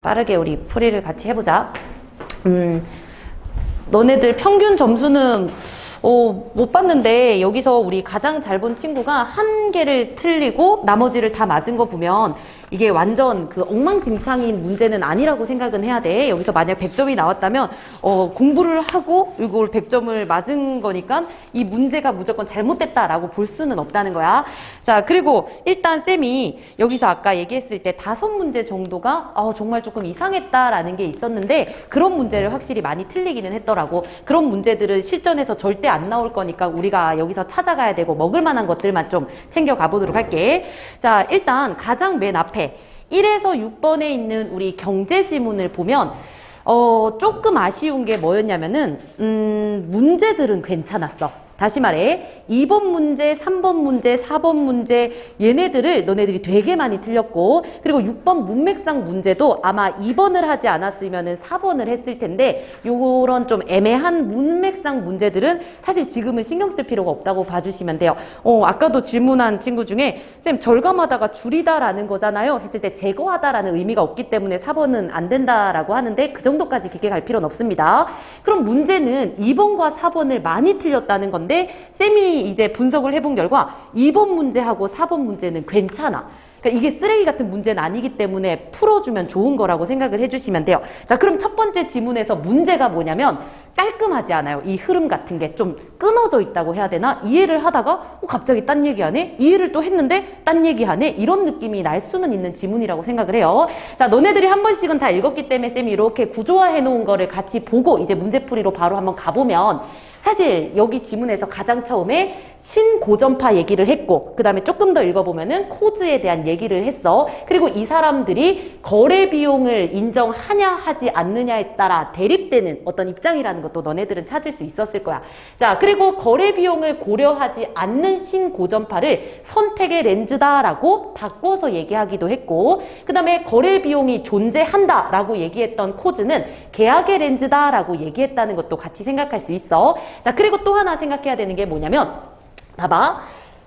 빠르게 우리 풀이를 같이 해보자. 너네들 평균 점수는 못 봤는데 여기서 우리 가장 잘 본 친구가 한 개를 틀리고 나머지를 다 맞은 거 보면 이게 완전 그 엉망진창인 문제는 아니라고 생각은 해야 돼. 여기서 만약 100점이 나왔다면 공부를 하고 이걸 100점을 맞은 거니까 이 문제가 무조건 잘못됐다라고 볼 수는 없다는 거야. 자, 그리고 일단 쌤이 여기서 아까 얘기했을 때 5문제 정도가 정말 조금 이상했다라는 게 있었는데 그런 문제를 확실히 많이 틀리기는 했더라고. 그런 문제들은 실전에서 절대 안 나올 거니까 우리가 여기서 찾아가야 되고 먹을 만한 것들만 좀 챙겨가 보도록 할게. 자, 일단 가장 맨 앞에 1에서 6번에 있는 우리 경제 지문을 보면 조금 아쉬운 게 뭐였냐면은 문제들은 괜찮았어. 다시 말해 2번 문제, 3번 문제, 4번 문제 얘네들을 너네들이 되게 많이 틀렸고, 그리고 6번 문맥상 문제도 아마 2번을 하지 않았으면 4번을 했을 텐데 요런 좀 애매한 문맥상 문제들은 사실 지금은 신경 쓸 필요가 없다고 봐주시면 돼요. 아까도 질문한 친구 중에 쌤 절감하다가 줄이다라는 거잖아요 했을 때 제거하다라는 의미가 없기 때문에 4번은 안 된다라고 하는데 그 정도까지 깊게 갈 필요는 없습니다. 그럼 문제는 2번과 4번을 많이 틀렸다는 건데 쌤이 이제 분석을 해본 결과 2번 문제하고 4번 문제는 괜찮아. 그러니까 이게 쓰레기 같은 문제는 아니기 때문에 풀어주면 좋은 거라고 생각을 해주시면 돼요. 자, 그럼 첫 번째 지문에서 문제가 뭐냐면 깔끔하지 않아요. 이 흐름 같은 게 좀 끊어져 있다고 해야 되나? 이해를 하다가 갑자기 딴 얘기하네? 이해를 또 했는데 딴 얘기하네? 이런 느낌이 날 수는 있는 지문이라고 생각을 해요. 자, 너네들이 한 번씩은 다 읽었기 때문에 쌤이 이렇게 구조화해 놓은 거를 같이 보고 이제 문제풀이로 바로 한번 가보면, 사실 여기 지문에서 가장 처음에 신고전파 얘기를 했고 그 다음에 조금 더 읽어보면은 코즈에 대한 얘기를 했어. 그리고 이 사람들이 거래 비용을 인정하냐 하지 않느냐에 따라 대립되는 어떤 입장이라는 것도 너네들은 찾을 수 있었을 거야. 자, 그리고 거래 비용을 고려하지 않는 신고전파를 선택의 렌즈다라고 바꿔서 얘기하기도 했고, 그 다음에 거래 비용이 존재한다라고 얘기했던 코즈는 계약의 렌즈다라고 얘기했다는 것도 같이 생각할 수 있어. 자, 그리고 또 하나 생각해야 되는 게 뭐냐면, 봐봐.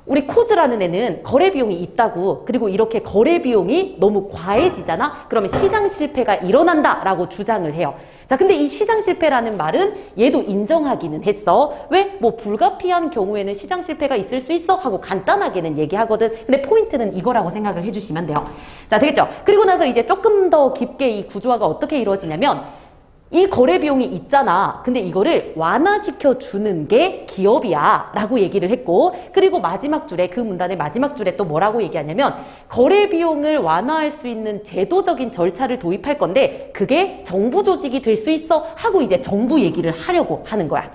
우리 코즈라는 애는 거래 비용이 있다고, 그리고 이렇게 거래 비용이 너무 과해지잖아? 그러면 시장 실패가 일어난다라고 주장을 해요. 자, 근데 이 시장 실패라는 말은 얘도 인정하기는 했어. 왜? 뭐 불가피한 경우에는 시장 실패가 있을 수 있어 하고 간단하게는 얘기하거든. 근데 포인트는 이거라고 생각을 해주시면 돼요. 자, 되겠죠? 그리고 나서 이제 조금 더 깊게 이 구조화가 어떻게 이루어지냐면, 이 거래 비용이 있잖아. 근데 이거를 완화시켜 주는 게 기업이야 라고 얘기를 했고, 그리고 마지막 줄에, 그 문단의 마지막 줄에 또 뭐라고 얘기하냐면 거래 비용을 완화할 수 있는 제도적인 절차를 도입할 건데 그게 정부 조직이 될 수 있어 하고 이제 정부 얘기를 하려고 하는 거야.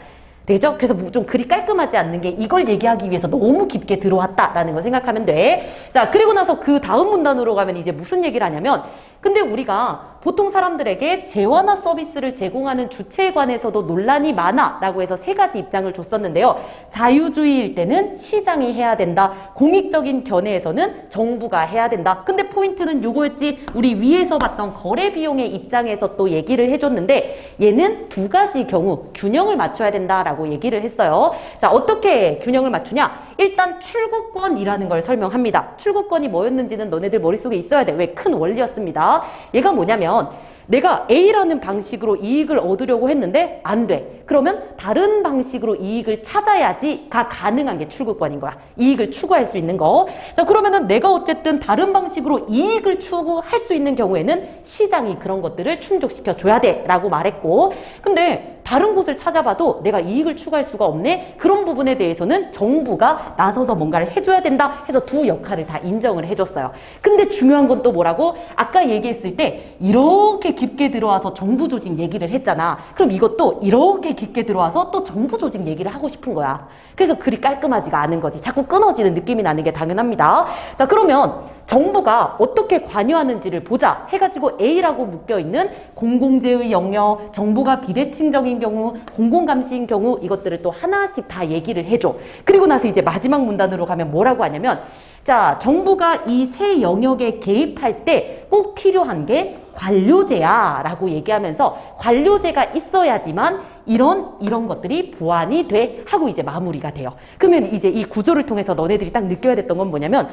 되죠? 그래서 좀 그리 깔끔하지 않는 게 이걸 얘기하기 위해서 너무 깊게 들어왔다라는 거 생각하면 돼. 자, 그리고 나서 그 다음 문단으로 가면 이제 무슨 얘기를 하냐면, 근데 우리가 보통 사람들에게 재완화 서비스를 제공하는 주체에 관해서도 논란이 많아 라고 해서 3가지 입장을 줬었는데요. 자유주의일 때는 시장이 해야 된다. 공익적인 견해에서는 정부가 해야 된다. 근데 포인트는 요거였지. 우리 위에서 봤던 거래 비용의 입장에서 또 얘기를 해줬는데 얘는 2가지 경우 균형을 맞춰야 된다라고 얘기를 했어요. 자, 어떻게 균형을 맞추냐? 일단 출구권이라는 걸 설명합니다. 출구권이 뭐였는지는 너네들 머릿속에 있어야 돼. 왜? 큰 원리였습니다. 얘가 뭐냐면 내가 A라는 방식으로 이익을 얻으려고 했는데 안 돼. 그러면 다른 방식으로 이익을 찾아야지가 가능한 게 출구권인 거야. 이익을 추구할 수 있는 거. 자, 그러면은 내가 어쨌든 다른 방식으로 이익을 추구할 수 있는 경우에는 시장이 그런 것들을 충족시켜 줘야 돼 라고 말했고, 근데 다른 곳을 찾아봐도 내가 이익을 추구할 수가 없네? 그런 부분에 대해서는 정부가 나서서 뭔가를 해줘야 된다 해서 2 역할을 다 인정을 해줬어요. 근데 중요한 건 또 뭐라고? 아까 얘기했을 때 이렇게 깊게 들어와서 정부 조직 얘기를 했잖아. 그럼 이것도 이렇게 깊게 들어와서 또 정부 조직 얘기를 하고 싶은 거야. 그래서 그리 깔끔하지가 않은 거지. 자꾸 끊어지는 느낌이 나는 게 당연합니다. 자, 그러면 정부가 어떻게 관여하는지를 보자 해가지고 A라고 묶여있는 공공재의 영역, 정보가 비대칭적인 경우, 공공감시인 경우 이것들을 또 하나씩 다 얘기를 해줘. 그리고 나서 이제 마지막 문단으로 가면 뭐라고 하냐면, 자, 정부가 이 세 영역에 개입할 때 꼭 필요한 게 관료제야 라고 얘기하면서 관료제가 있어야지만 이런 것들이 보완이 돼 하고 이제 마무리가 돼요. 그러면 이제 이 구조를 통해서 너네들이 딱 느껴야 됐던 건 뭐냐면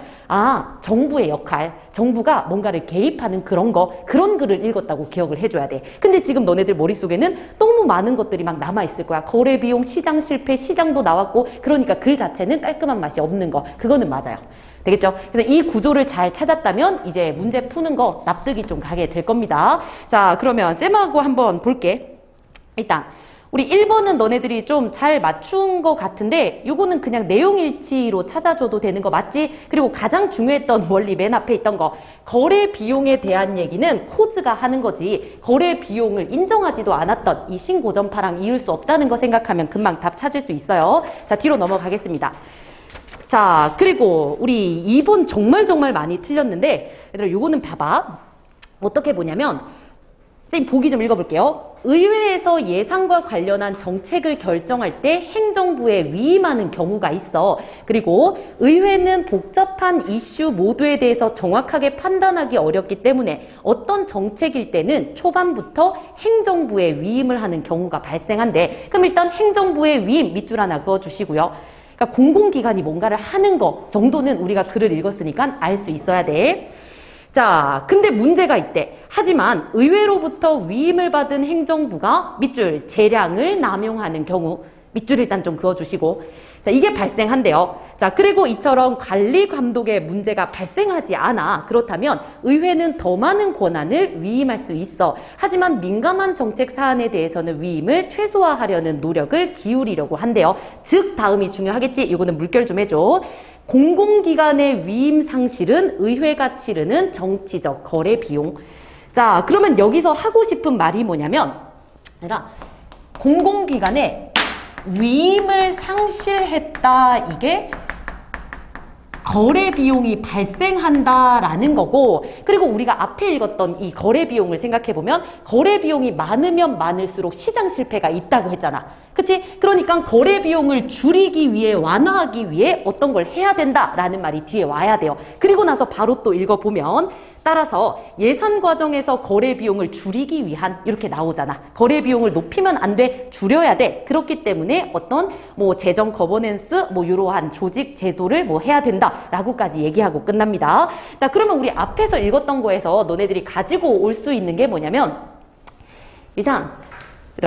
정부의 역할, 정부가 뭔가를 개입하는 그런 글을 읽었다고 기억을 해줘야 돼. 근데 지금 너네들 머릿속에는 너무 많은 것들이 막 남아있을 거야. 거래 비용, 시장 실패, 시장도 나왔고, 그러니까 글 자체는 깔끔한 맛이 없는 거. 그거는 맞아요. 되겠죠? 그래서 이 구조를 잘 찾았다면 이제 문제 푸는 거 납득이 좀 가게 될 겁니다. 자, 그러면 쌤하고 한번 볼게. 일단 우리 1번은 너네들이 좀 잘 맞춘 것 같은데 요거는 그냥 내용일치로 찾아줘도 되는 거 맞지? 그리고 가장 중요했던 원리 맨 앞에 있던 거 거래 비용에 대한 얘기는 코즈가 하는 거지 거래 비용을 인정하지도 않았던 이 신고전파랑 이을 수 없다는 거 생각하면 금방 답 찾을 수 있어요. 자, 뒤로 넘어가겠습니다. 자, 그리고 우리 2번 정말 많이 틀렸는데 얘들아 요거는 봐봐. 어떻게 보냐면 선생님 보기 좀 읽어볼게요. 의회에서 예산과 관련한 정책을 결정할 때 행정부에 위임하는 경우가 있어. 그리고 의회는 복잡한 이슈 모두에 대해서 정확하게 판단하기 어렵기 때문에 어떤 정책일 때는 초반부터 행정부에 위임을 하는 경우가 발생한대. 그럼 일단 행정부에 위임 밑줄 하나 그어주시고요. 그러니까 공공기관이 뭔가를 하는 거 정도는 우리가 글을 읽었으니까 알 수 있어야 돼. 자, 근데 문제가 있대. 하지만 의회로부터 위임을 받은 행정부가 밑줄 재량을 남용하는 경우 밑줄 일단 좀 그어주시고 자, 이게 발생한대요. 자, 그리고 이처럼 관리 감독에 문제가 발생하지 않아. 그렇다면 의회는 더 많은 권한을 위임할 수 있어. 하지만 민감한 정책 사안에 대해서는 위임을 최소화하려는 노력을 기울이려고 한대요. 즉, 다음이 중요하겠지? 이거는 물결 좀 해줘. 공공기관의 위임 상실은 의회가 치르는 정치적 거래 비용. 자, 그러면 여기서 하고 싶은 말이 뭐냐면 공공기관의 위임을 상실했다. 이게 거래 비용이 발생한다라는 거고 그리고 우리가 앞에 읽었던 이 거래 비용을 생각해보면 거래 비용이 많으면 많을수록 시장 실패가 있다고 했잖아. 그치? 그러니까 거래 비용을 줄이기 위해 완화하기 위해 어떤 걸 해야 된다라는 말이 뒤에 와야 돼요. 그리고 나서 바로 또 읽어보면 따라서 예산 과정에서 거래 비용을 줄이기 위한 이렇게 나오잖아. 거래 비용을 높이면 안 돼. 줄여야 돼. 그렇기 때문에 어떤 재정 거버넌스 이러한 조직 제도를 해야 된다라고까지 얘기하고 끝납니다. 자, 그러면 우리 앞에서 읽었던 거에서 너네들이 가지고 올 수 있는 게 뭐냐면 일단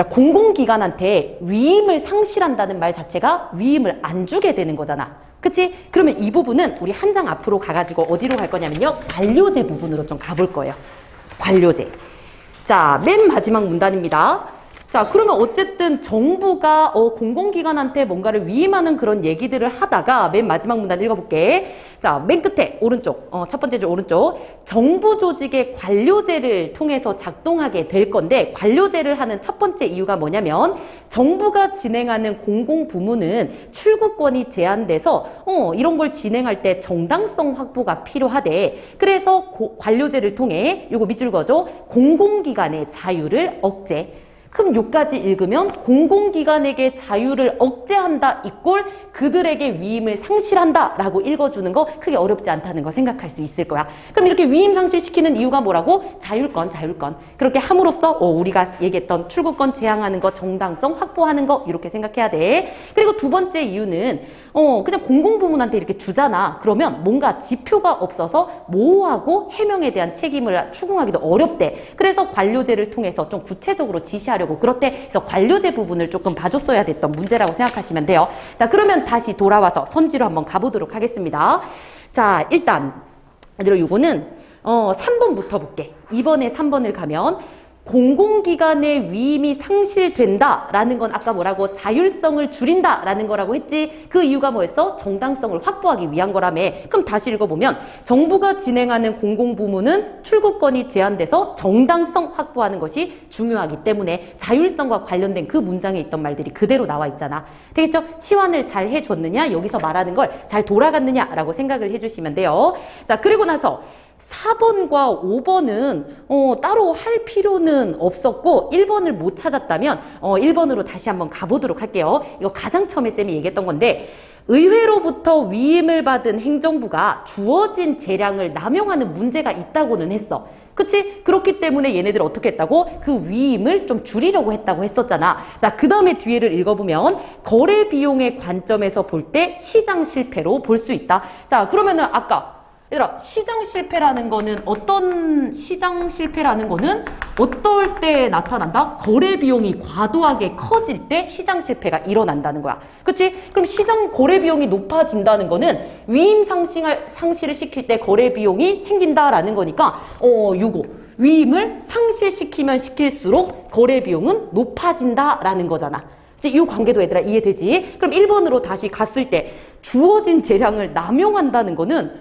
공공기관한테 위임을 상실한다는 말 자체가 위임을 안 주게 되는 거잖아. 그치? 그러면 이 부분은 우리 한 장 앞으로 가가지고 어디로 갈 거냐면요. 관료제 부분으로 좀 가볼 거예요. 관료제. 자, 맨 마지막 문단입니다. 자, 그러면 어쨌든 정부가 공공기관한테 뭔가를 위임하는 그런 얘기들을 하다가 맨 마지막 문단 읽어볼게. 자, 맨 끝에 오른쪽, 첫 번째 줄 오른쪽. 정부 조직의 관료제를 통해서 작동하게 될 건데 관료제를 하는 첫 번째 이유가 뭐냐면 정부가 진행하는 공공부문은 출구권이 제한돼서 이런 걸 진행할 때 정당성 확보가 필요하대. 그래서 관료제를 통해 요거 밑줄 그어줘. 공공기관의 자유를 억제. 그럼 요까지 읽으면 공공기관에게 자유를 억제한다 이꼴 그들에게 위임을 상실한다 라고 읽어주는 거 크게 어렵지 않다는 거 생각할 수 있을 거야. 그럼 이렇게 위임 상실시키는 이유가 뭐라고? 자율권. 그렇게 함으로써 우리가 얘기했던 출구권 제한하는 거, 정당성 확보하는 거 이렇게 생각해야 돼. 그리고 두 번째 이유는 그냥 공공부문한테 이렇게 주잖아. 그러면 뭔가 지표가 없어서 모호하고 해명에 대한 책임을 추궁하기도 어렵대. 그래서 관료제를 통해서 좀 구체적으로 지시하려고 그렇대. 그래서 관료제 부분을 조금 봐줬어야 됐던 문제라고 생각하시면 돼요. 자, 그러면 다시 돌아와서 선지로 한번 가보도록 하겠습니다. 자, 일단 요거는 3번부터 볼게. 이번에 3번을 가면 공공기관의 위임이 상실된다라는 건 아까 뭐라고? 자율성을 줄인다라는 거라고 했지. 그 이유가 뭐였어? 정당성을 확보하기 위한 거라며. 그럼 다시 읽어보면 정부가 진행하는 공공부문은 출구권이 제한돼서 정당성 확보하는 것이 중요하기 때문에 자율성과 관련된 그 문장에 있던 말들이 그대로 나와 있잖아. 되겠죠? 치환을 잘 해줬느냐? 여기서 말하는 걸 잘 돌아갔느냐라고 생각을 해주시면 돼요. 자, 그리고 나서 4번과 5번은 따로 할 필요는 없었고 1번을 못 찾았다면 1번으로 다시 한번 가보도록 할게요. 이거 가장 처음에 쌤이 얘기했던 건데 의회로부터 위임을 받은 행정부가 주어진 재량을 남용하는 문제가 있다고는 했어. 그치? 그렇기 때문에 얘네들 어떻게 했다고? 그 위임을 좀 줄이려고 했다고 했었잖아. 자, 그 다음에 뒤에를 읽어보면 거래 비용의 관점에서 볼 때 시장 실패로 볼 수 있다. 자, 그러면은 아까 얘들아, 시장 실패라는 거는 어떨 때 나타난다? 거래 비용이 과도하게 커질 때 시장 실패가 일어난다는 거야. 그치? 그럼 시장 거래 비용이 높아진다는 거는 위임 상실을 시킬 때 거래 비용이 생긴다라는 거니까, 요거. 위임을 상실시키면 시킬수록 거래 비용은 높아진다라는 거잖아. 이 관계도 얘들아 이해되지? 그럼 1번으로 다시 갔을 때 주어진 재량을 남용한다는 거는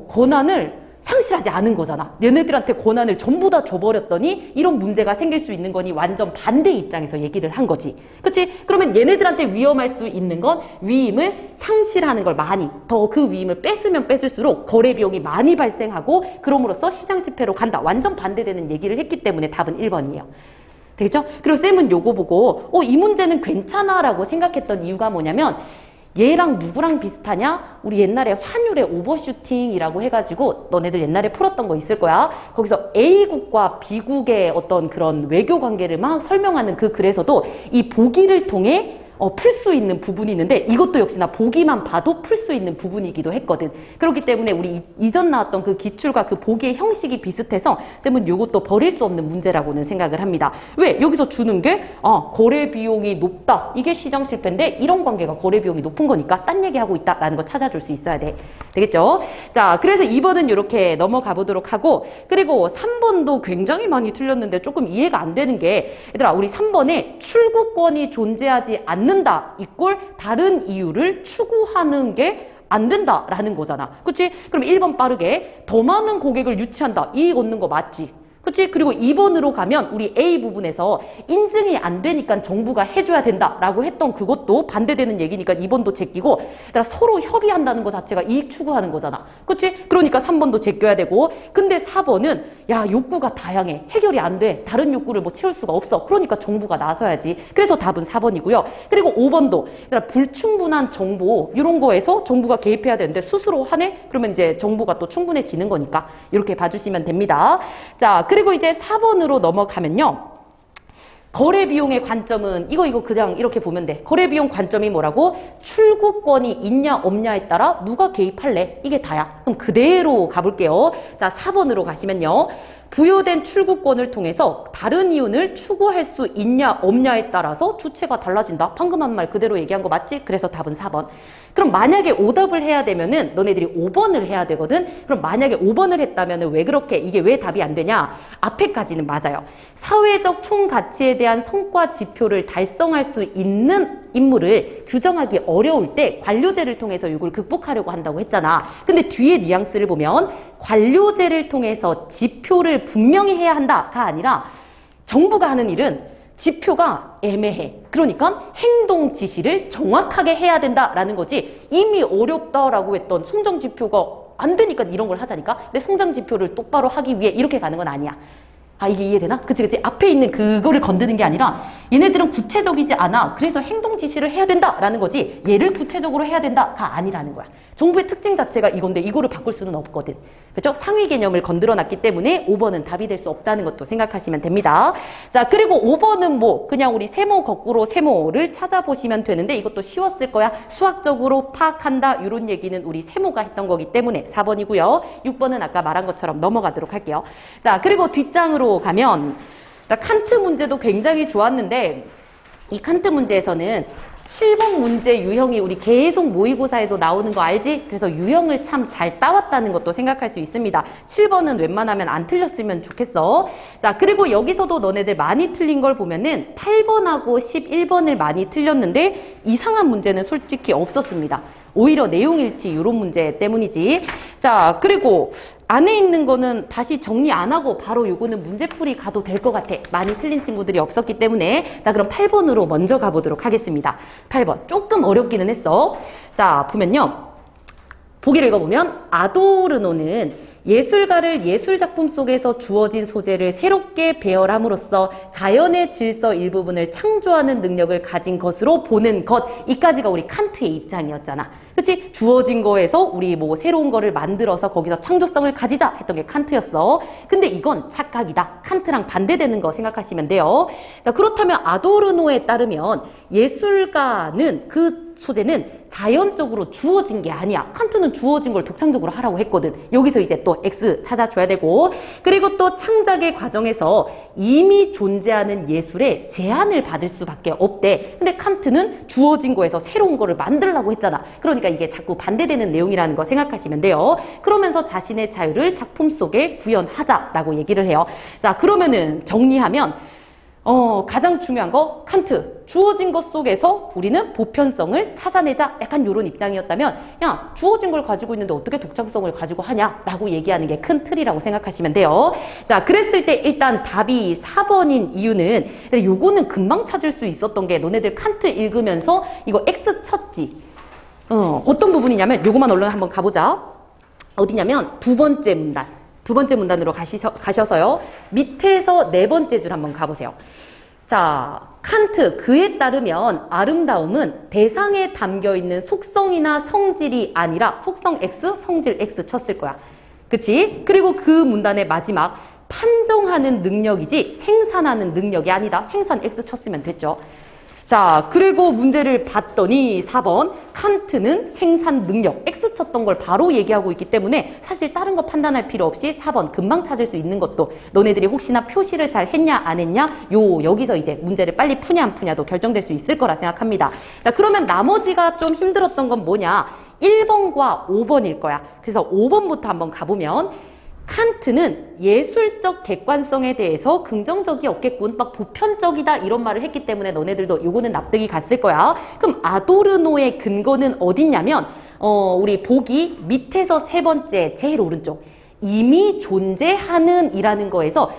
권한을 상실하지 않은 거잖아. 얘네들한테 권한을 전부 다 줘버렸더니 이런 문제가 생길 수 있는 거니 완전 반대 입장에서 얘기를 한 거지. 그치? 그러면 얘네들한테 위험할 수 있는 건 위임을 상실하는 걸 많이, 더 그 위임을 뺏으면 뺏을수록 거래 비용이 많이 발생하고 그럼으로써 시장 실패로 간다. 완전 반대되는 얘기를 했기 때문에 답은 1번이에요. 되겠죠? 그리고 쌤은 요거 보고 이 문제는 괜찮아 라고 생각했던 이유가 뭐냐면 얘랑 누구랑 비슷하냐? 우리 옛날에 환율의 오버슈팅이라고 해가지고 너네들 옛날에 풀었던 거 있을 거야. 거기서 A국과 B국의 어떤 그런 외교 관계를 막 설명하는 그 글에서도 이 보기를 통해 풀 수 있는 부분이 있는데 이것도 역시나 보기만 봐도 풀 수 있는 부분이기도 했거든. 그렇기 때문에 우리 이전 나왔던 그 기출과 그 보기의 형식이 비슷해서 쌤은 이것도 버릴 수 없는 문제라고는 생각을 합니다. 왜? 여기서 주는 게 거래 비용이 높다. 이게 시장 실패인데 이런 관계가 거래 비용이 높은 거니까 딴 얘기하고 있다라는 거 찾아줄 수 있어야 돼. 되겠죠? 자, 그래서 2번은 이렇게 넘어가 보도록 하고 그리고 3번도 굉장히 많이 틀렸는데 조금 이해가 안 되는 게 얘들아 우리 3번에 출구권이 존재하지 않는다 이꼴 다른 이유를 추구하는 게 안 된다라는 거잖아. 그치? 그럼 1번 빠르게 더 많은 고객을 유치한다. 이익 얻는 거 맞지? 그치? 그리고 2번으로 가면 우리 A 부분에서 인증이 안 되니까 정부가 해줘야 된다라고 했던 그것도 반대되는 얘기니까 2번도 제끼고 서로 협의한다는 것 자체가 이익 추구하는 거잖아. 그치? 그러니까 3번도 제껴야 되고 근데 4번은 야 욕구가 다양해. 해결이 안 돼. 다른 욕구를 뭐 채울 수가 없어. 그러니까 정부가 나서야지. 그래서 답은 4번이고요. 그리고 5번도 불충분한 정보 이런 거에서 정부가 개입해야 되는데 스스로 하네? 그러면 이제 정보가 또 충분해지는 거니까 이렇게 봐주시면 됩니다. 자, 그리고 이제 4번으로 넘어가면요. 거래 비용의 관점은 이거 그냥 이렇게 보면 돼. 거래 비용 관점이 뭐라고? 출구권이 있냐 없냐에 따라 누가 개입할래? 이게 다야. 그럼 그대로 가볼게요. 자, 4번으로 가시면요. 부여된 출구권을 통해서 다른 이윤을 추구할 수 있냐 없냐에 따라서 주체가 달라진다. 방금 한 말 그대로 얘기한 거 맞지? 그래서 답은 4번. 그럼 만약에 오답을 해야 되면은 너네들이 5번을 해야 되거든. 그럼 만약에 5번을 했다면은 왜 그렇게 이게 왜 답이 안 되냐? 앞에까지는 맞아요. 사회적 총가치에 대한 성과 지표를 달성할 수 있는 인물을 규정하기 어려울 때 관료제를 통해서 이걸 극복하려고 한다고 했잖아. 근데 뒤에 뉘앙스를 보면 관료제를 통해서 지표를 분명히 해야 한다가 아니라 정부가 하는 일은 지표가 애매해. 그러니까 행동 지시를 정확하게 해야 된다라는 거지. 이미 어렵다라고 했던 성장 지표가 안 되니까 이런 걸 하자니까. 근데 성장 지표를 똑바로 하기 위해 이렇게 가는 건 아니야. 아, 이게 이해되나? 그치. 앞에 있는 그거를 건드는 게 아니라 얘네들은 구체적이지 않아. 그래서 행동 지시를 해야 된다라는 거지. 얘를 구체적으로 해야 된다가 아니라는 거야. 정부의 특징 자체가 이건데 이거를 바꿀 수는 없거든. 그렇죠? 상위 개념을 건드려놨기 때문에 5번은 답이 될 수 없다는 것도 생각하시면 됩니다. 자, 그리고 5번은 뭐 그냥 우리 세모 거꾸로 세모를 찾아보시면 되는데 이것도 쉬웠을 거야. 수학적으로 파악한다. 이런 얘기는 우리 세모가 했던 거기 때문에 4번이고요. 6번은 아까 말한 것처럼 넘어가도록 할게요. 자, 그리고 뒷장으로 가면 칸트 문제도 굉장히 좋았는데 이 칸트 문제에서는 7번 문제 유형이 우리 계속 모의고사에도 나오는 거 알지? 그래서 유형을 참 잘 따왔다는 것도 생각할 수 있습니다. 7번은 웬만하면 안 틀렸으면 좋겠어. 자, 그리고 여기서도 너네들 많이 틀린 걸 보면은 8번하고 11번을 많이 틀렸는데 이상한 문제는 솔직히 없었습니다. 오히려 내용일치 이런 문제 때문이지. 자, 그리고 안에 있는 거는 다시 정리 안 하고 바로 요거는 문제풀이 가도 될 것 같아. 많이 틀린 친구들이 없었기 때문에. 자, 그럼 8번으로 먼저 가보도록 하겠습니다. 8번. 조금 어렵기는 했어. 자, 보면요. 보기를 읽어보면 아도르노는 예술가를 예술작품 속에서 주어진 소재를 새롭게 배열함으로써 자연의 질서 일부분을 창조하는 능력을 가진 것으로 보는 것. 이까지가 우리 칸트의 입장이었잖아. 그치? 주어진 거에서 우리 뭐 새로운 거를 만들어서 거기서 창조성을 가지자 했던 게 칸트였어. 근데 이건 착각이다. 칸트랑 반대되는 거 생각하시면 돼요. 자, 그렇다면 아도르노에 따르면 예술가는 그 소재는 자연적으로 주어진 게 아니야. 칸트는 주어진 걸 독창적으로 하라고 했거든. 여기서 이제 또 X 찾아줘야 되고, 그리고 또 창작의 과정에서 이미 존재하는 예술에 제한을 받을 수밖에 없대. 근데 칸트는 주어진 거에서 새로운 거를 만들려고 했잖아. 그러니까 이게 자꾸 반대되는 내용이라는 거 생각하시면 돼요. 그러면서 자신의 자유를 작품 속에 구현하자라고 얘기를 해요. 자, 그러면은 정리하면 가장 중요한 거 칸트, 주어진 것 속에서 우리는 보편성을 찾아내자, 약간 이런 입장이었다면, 야, 주어진 걸 가지고 있는데 어떻게 독창성을 가지고 하냐라고 얘기하는 게 큰 틀이라고 생각하시면 돼요. 자, 그랬을 때 일단 답이 4번인 이유는, 요거는 금방 찾을 수 있었던 게, 너네들 칸트 읽으면서 이거 X 쳤지. 어떤 부분이냐면 요거만 얼른 한번 가보자. 어디냐면 두 번째 문단. 두 번째 문단으로 가셔서요. 밑에서 네 번째 줄 한번 가보세요. 자, 칸트, 그에 따르면 아름다움은 대상에 담겨있는 속성이나 성질이 아니라 속성 X, 성질 X 쳤을 거야. 그치? 그리고 그 문단의 마지막 판정하는 능력이지 생산하는 능력이 아니다. 생산 X 쳤으면 됐죠. 자, 그리고 문제를 봤더니 4번 칸트는 생산 능력 X 쳤던 걸 바로 얘기하고 있기 때문에 사실 다른 거 판단할 필요 없이 4번 금방 찾을 수 있는 것도, 너네들이 혹시나 표시를 잘 했냐 안 했냐 여기서 이제 문제를 빨리 푸냐 안 푸냐도 결정될 수 있을 거라 생각합니다. 자, 그러면 나머지가 좀 힘들었던 건 뭐냐? 1번과 5번일 거야. 그래서 5번부터 한번 가보면, 칸트는 예술적 객관성에 대해서 긍정적이 없겠군, 막 보편적이다 이런 말을 했기 때문에 너네들도 요거는 납득이 갔을 거야. 그럼 아도르노의 근거는 어딨냐면 우리 보기 밑에서 세 번째 제일 오른쪽, 이미 존재하는 이라는 거에서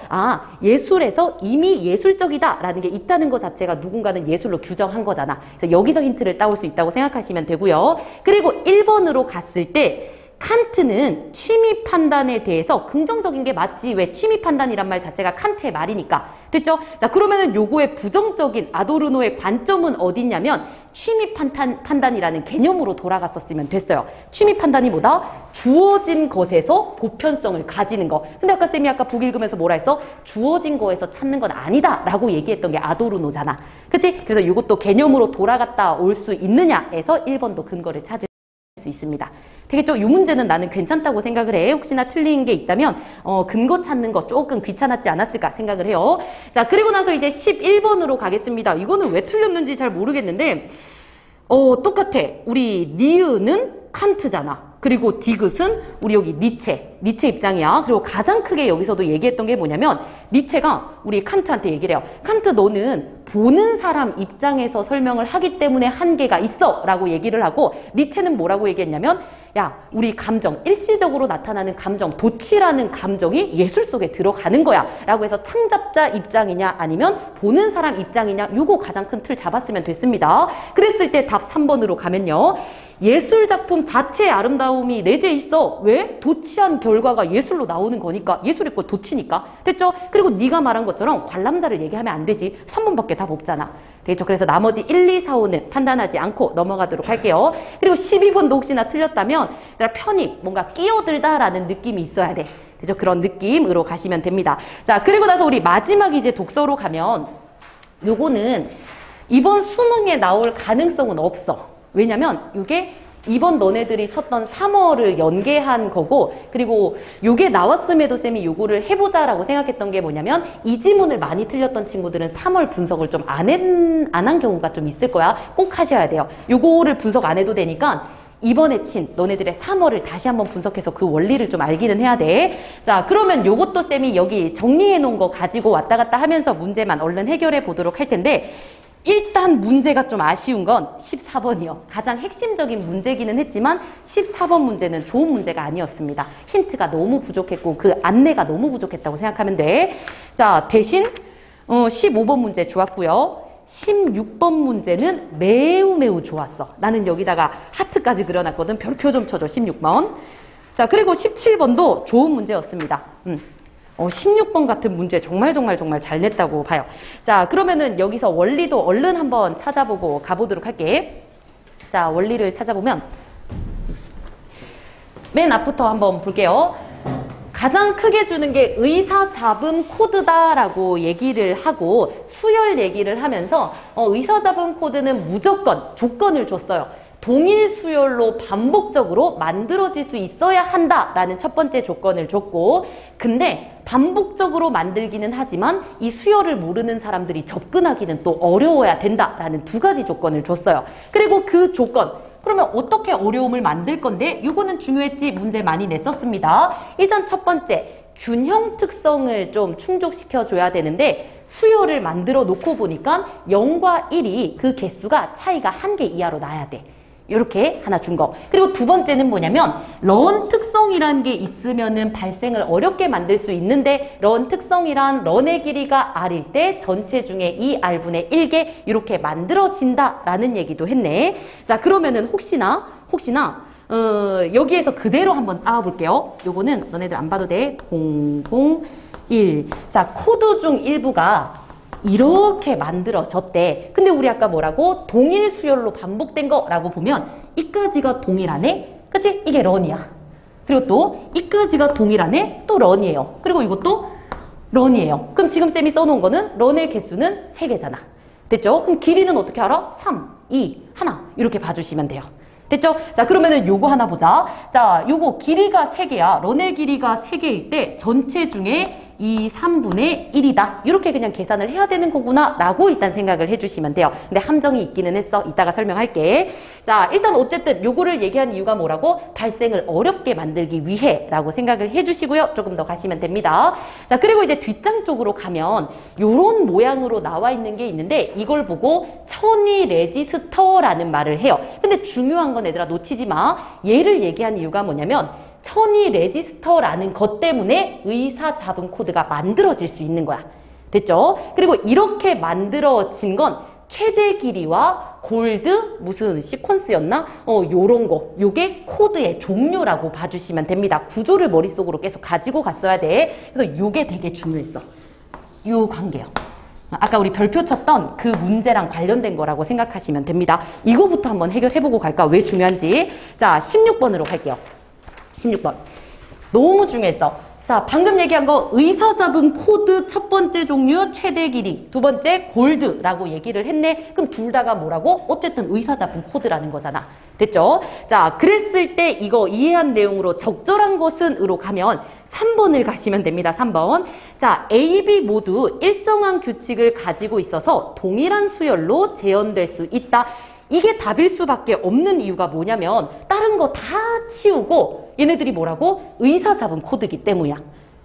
예술에서 이미 예술적이다 라는 게 있다는 것 자체가 누군가는 예술로 규정한 거잖아. 그래서 여기서 힌트를 따올 수 있다고 생각하시면 되고요. 그리고 1번으로 갔을 때 칸트는 취미 판단에 대해서 긍정적인 게 맞지. 왜? 취미 판단이란 말 자체가 칸트의 말이니까. 됐죠? 자, 그러면은 요거의 부정적인 아도르노의 관점은 어디냐면 취미 판단이라는 개념으로 돌아갔었으면 됐어요. 취미 판단이 뭐다? 주어진 것에서 보편성을 가지는 거. 근데 아까 쌤이 보기 읽으면서 뭐라 했어? 주어진 거에서 찾는 건 아니다 라고 얘기했던 게 아도르노잖아. 그치? 그래서 요것도 개념으로 돌아갔다 올 수 있느냐에서 1번도 근거를 찾을 수 있습니다. 되겠죠? 이 문제는 나는 괜찮다고 생각을 해. 혹시나 틀린 게 있다면 근거 찾는 거 조금 귀찮았지 않았을까 생각을 해요. 자, 그리고 나서 이제 11번으로 가겠습니다. 이거는 왜 틀렸는지 잘 모르겠는데 똑같아. 우리 니은은 칸트잖아. 그리고 디귿은 우리 여기 니체 입장이야. 그리고 가장 크게 여기서도 얘기했던 게 뭐냐면, 니체가 우리 칸트한테 얘기를 해요. 칸트, 너는 보는 사람 입장에서 설명을 하기 때문에 한계가 있어 라고 얘기를 하고, 니체는 뭐라고 얘기했냐면, 야, 우리 감정, 일시적으로 나타나는 감정, 도취라는 감정이 예술 속에 들어가는 거야 라고 해서 창작자 입장이냐 아니면 보는 사람 입장이냐, 요거 가장 큰 틀 잡았으면 됐습니다. 그랬을 때 답 3번으로 가면요, 예술작품 자체의 아름다움이 내재 있어. 왜? 도취한 결과가 예술로 나오는 거니까. 예술 있고 도취니까. 됐죠? 그리고 네가 말한 것처럼 관람자를 얘기하면 안 되지. 3번밖에 답 없잖아. 됐죠? 그래서 나머지 1, 2, 4, 5는 판단하지 않고 넘어가도록 할게요. 그리고 12번도 혹시나 틀렸다면 편입, 뭔가 끼어들다라는 느낌이 있어야 돼. 그죠? 그런 느낌으로 가시면 됩니다. 자, 그리고 나서 우리 마지막 이제 독서로 가면, 요거는 이번 수능에 나올 가능성은 없어. 왜냐면 이게 이번 너네들이 쳤던 3월을 연계한 거고, 그리고 요게 나왔음에도 쌤이 요거를 해보자라고 생각했던 게 뭐냐면, 이 지문을 많이 틀렸던 친구들은 3월 분석을 좀 안 한 경우가 좀 있을 거야. 꼭 하셔야 돼요. 요거를 분석 안 해도 되니까 이번에 친 너네들의 3월을 다시 한번 분석해서 그 원리를 좀 알기는 해야 돼. 자, 그러면 요것도 쌤이 여기 정리해 놓은 거 가지고 왔다 갔다 하면서 문제만 얼른 해결해 보도록 할 텐데, 일단 문제가 좀 아쉬운 건 14번이요. 가장 핵심적인 문제기는 했지만 14번 문제는 좋은 문제가 아니었습니다. 힌트가 너무 부족했고 그 안내가 너무 부족했다고 생각하면 돼. 자, 대신 15번 문제 좋았고요. 16번 문제는 매우 좋았어. 나는 여기다가 하트까지 그려놨거든. 별표 좀 쳐줘. 16번. 자, 그리고 17번도 좋은 문제였습니다. 16번 같은 문제 정말 잘 냈다고 봐요. 자, 그러면은 여기서 원리도 얼른 한번 찾아보고 가보도록 할게. 자, 원리를 찾아보면 맨 앞부터 한번 볼게요. 가장 크게 주는 게 의사잡음 코드다라고 얘기를 하고 수열 얘기를 하면서 의사잡음 코드는 무조건 조건을 줬어요. 동일 수열로 반복적으로 만들어질 수 있어야 한다라는 첫 번째 조건을 줬고, 근데 반복적으로 만들기는 하지만 이 수열을 모르는 사람들이 접근하기는 또 어려워야 된다라는 두 가지 조건을 줬어요. 그리고 그 조건, 그러면 어떻게 어려움을 만들 건데? 요거는 중요했지. 문제 많이 냈었습니다. 일단 첫 번째, 균형 특성을 좀 충족시켜 줘야 되는데 수열을 만들어 놓고 보니까 0과 1이 그 개수가 차이가 1개 이하로 나야 돼. 이렇게 하나 준 거. 그리고 두 번째는 뭐냐면 런 특성이라는 게 있으면은 발생을 어렵게 만들 수 있는데 런 특성이란 런의 길이가 r일 때 전체 중에 2r분의 1개 이렇게 만들어진다라는 얘기도 했네. 자, 그러면은 혹시나 여기에서 그대로 한번 따와볼게요. 요거는 너네들 안 봐도 돼. 001. 자, 코드 중 일부가 이렇게 만들어졌대. 근데 우리 아까 뭐라고? 동일 수열로 반복된 거라고 보면 이까지가 동일하네? 그치? 이게 런이야. 그리고 또 이까지가 동일하네? 또 런이에요. 그리고 이것도 런이에요. 그럼 지금 쌤이 써놓은 거는 런의 개수는 3개잖아. 됐죠? 그럼 길이는 어떻게 알아? 3, 2, 1 이렇게 봐주시면 돼요. 됐죠? 자, 그러면은 요거 하나 보자. 자, 요거 길이가 3개야. 런의 길이가 3개일 때 전체 중에 2, 3분의 1이다. 이렇게 그냥 계산을 해야 되는 거구나 라고 일단 생각을 해주시면 돼요. 근데 함정이 있기는 했어. 이따가 설명할게. 자, 일단 어쨌든 요거를 얘기한 이유가 뭐라고? 발생을 어렵게 만들기 위해 라고 생각을 해주시고요. 조금 더 가시면 됩니다. 자, 그리고 이제 뒷장 쪽으로 가면 요런 모양으로 나와 있는 게 있는데 이걸 보고 천이 레지스터라는 말을 해요. 근데 중요한 건 얘들아 놓치지 마. 얘를 얘기한 이유가 뭐냐면 천이 레지스터라는 것 때문에 의사잡음 코드가 만들어질 수 있는 거야. 됐죠? 그리고 이렇게 만들어진 건 최대 길이와 골드 무슨 시퀀스였나? 요런 거. 요게 코드의 종류라고 봐주시면 됩니다. 구조를 머릿속으로 계속 가지고 갔어야 돼. 그래서 요게 되게 중요했어. 요 관계요. 아까 우리 별표 쳤던 그 문제랑 관련된 거라고 생각하시면 됩니다. 이거부터 한번 해결해보고 갈까? 왜 중요한지. 자, 16번으로 갈게요. 16번. 너무 중요했어. 자, 방금 얘기한 거 의사잡음 코드 첫 번째 종류 최대 길이, 두 번째 골드라고 얘기를 했네. 그럼 둘 다가 뭐라고? 어쨌든 의사잡음 코드라는 거잖아. 됐죠? 자, 그랬을 때 이거 이해한 내용으로 적절한 것은으로 가면 3번을 가시면 됩니다. 3번. 자, A, B 모두 일정한 규칙을 가지고 있어서 동일한 수열로 재현될 수 있다. 이게 답일 수밖에 없는 이유가 뭐냐면 다른 거 다 치우고 얘네들이 뭐라고? 의사잡음 코드이기 때문이야.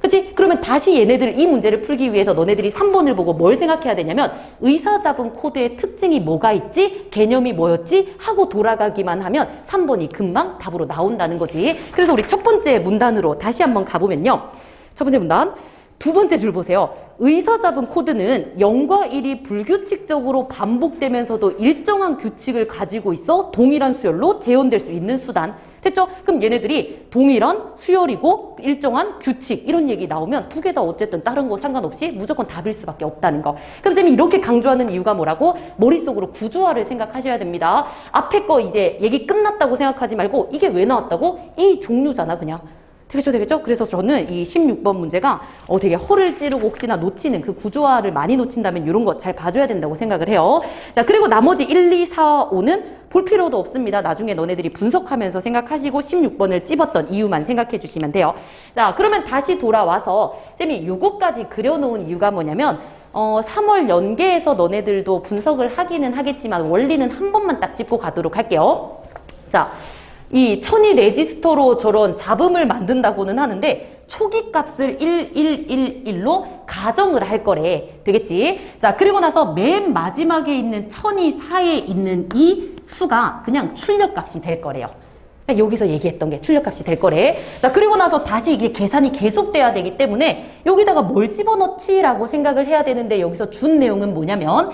그치? 그러면 다시 얘네들 이 문제를 풀기 위해서 너네들이 3번을 보고 뭘 생각해야 되냐면 의사잡음 코드의 특징이 뭐가 있지? 개념이 뭐였지? 하고 돌아가기만 하면 3번이 금방 답으로 나온다는 거지. 그래서 우리 첫 번째 문단으로 다시 한번 가보면요. 첫 번째 문단. 두 번째 줄 보세요. 의사잡음 코드는 0과 1이 불규칙적으로 반복되면서도 일정한 규칙을 가지고 있어 동일한 수열로 재현될 수 있는 수단. 됐죠? 그럼 얘네들이 동일한 수열이고 일정한 규칙 이런 얘기 나오면 두 개 다 어쨌든 다른 거 상관없이 무조건 답일 수밖에 없다는 거. 그럼 쌤이 이렇게 강조하는 이유가 뭐라고? 머릿속으로 구조화를 생각하셔야 됩니다. 앞에 거 이제 얘기 끝났다고 생각하지 말고 이게 왜 나왔다고? 이 종류잖아 그냥. 되겠죠? 그래서 저는 이 16번 문제가 되게 허를 찌르고 혹시나 놓치는 그 구조화를 많이 놓친다면 이런 거 잘 봐줘야 된다고 생각을 해요. 자, 그리고 나머지 1, 2, 4, 5는 볼 필요도 없습니다. 나중에 너네들이 분석하면서 생각하시고 16번을 찝었던 이유만 생각해 주시면 돼요. 자, 그러면 다시 돌아와서 쌤이 요거까지 그려놓은 이유가 뭐냐면 3월 연계에서 너네들도 분석을 하기는 하겠지만 원리는 한 번만 딱 짚고 가도록 할게요. 자, 이 천이 레지스터로 저런 잡음을 만든다고는 하는데 초기 값을 1111로 가정을 할 거래. 되겠지? 자, 그리고 나서 맨 마지막에 있는 천이 4에 있는 이 수가 그냥 출력값이 될 거래요. 그러니까 여기서 얘기했던 게 출력값이 될 거래. 자, 그리고 나서 다시 이게 계산이 계속돼야 되기 때문에 여기다가 뭘 집어넣지? 라고 생각을 해야 되는데 여기서 준 내용은 뭐냐면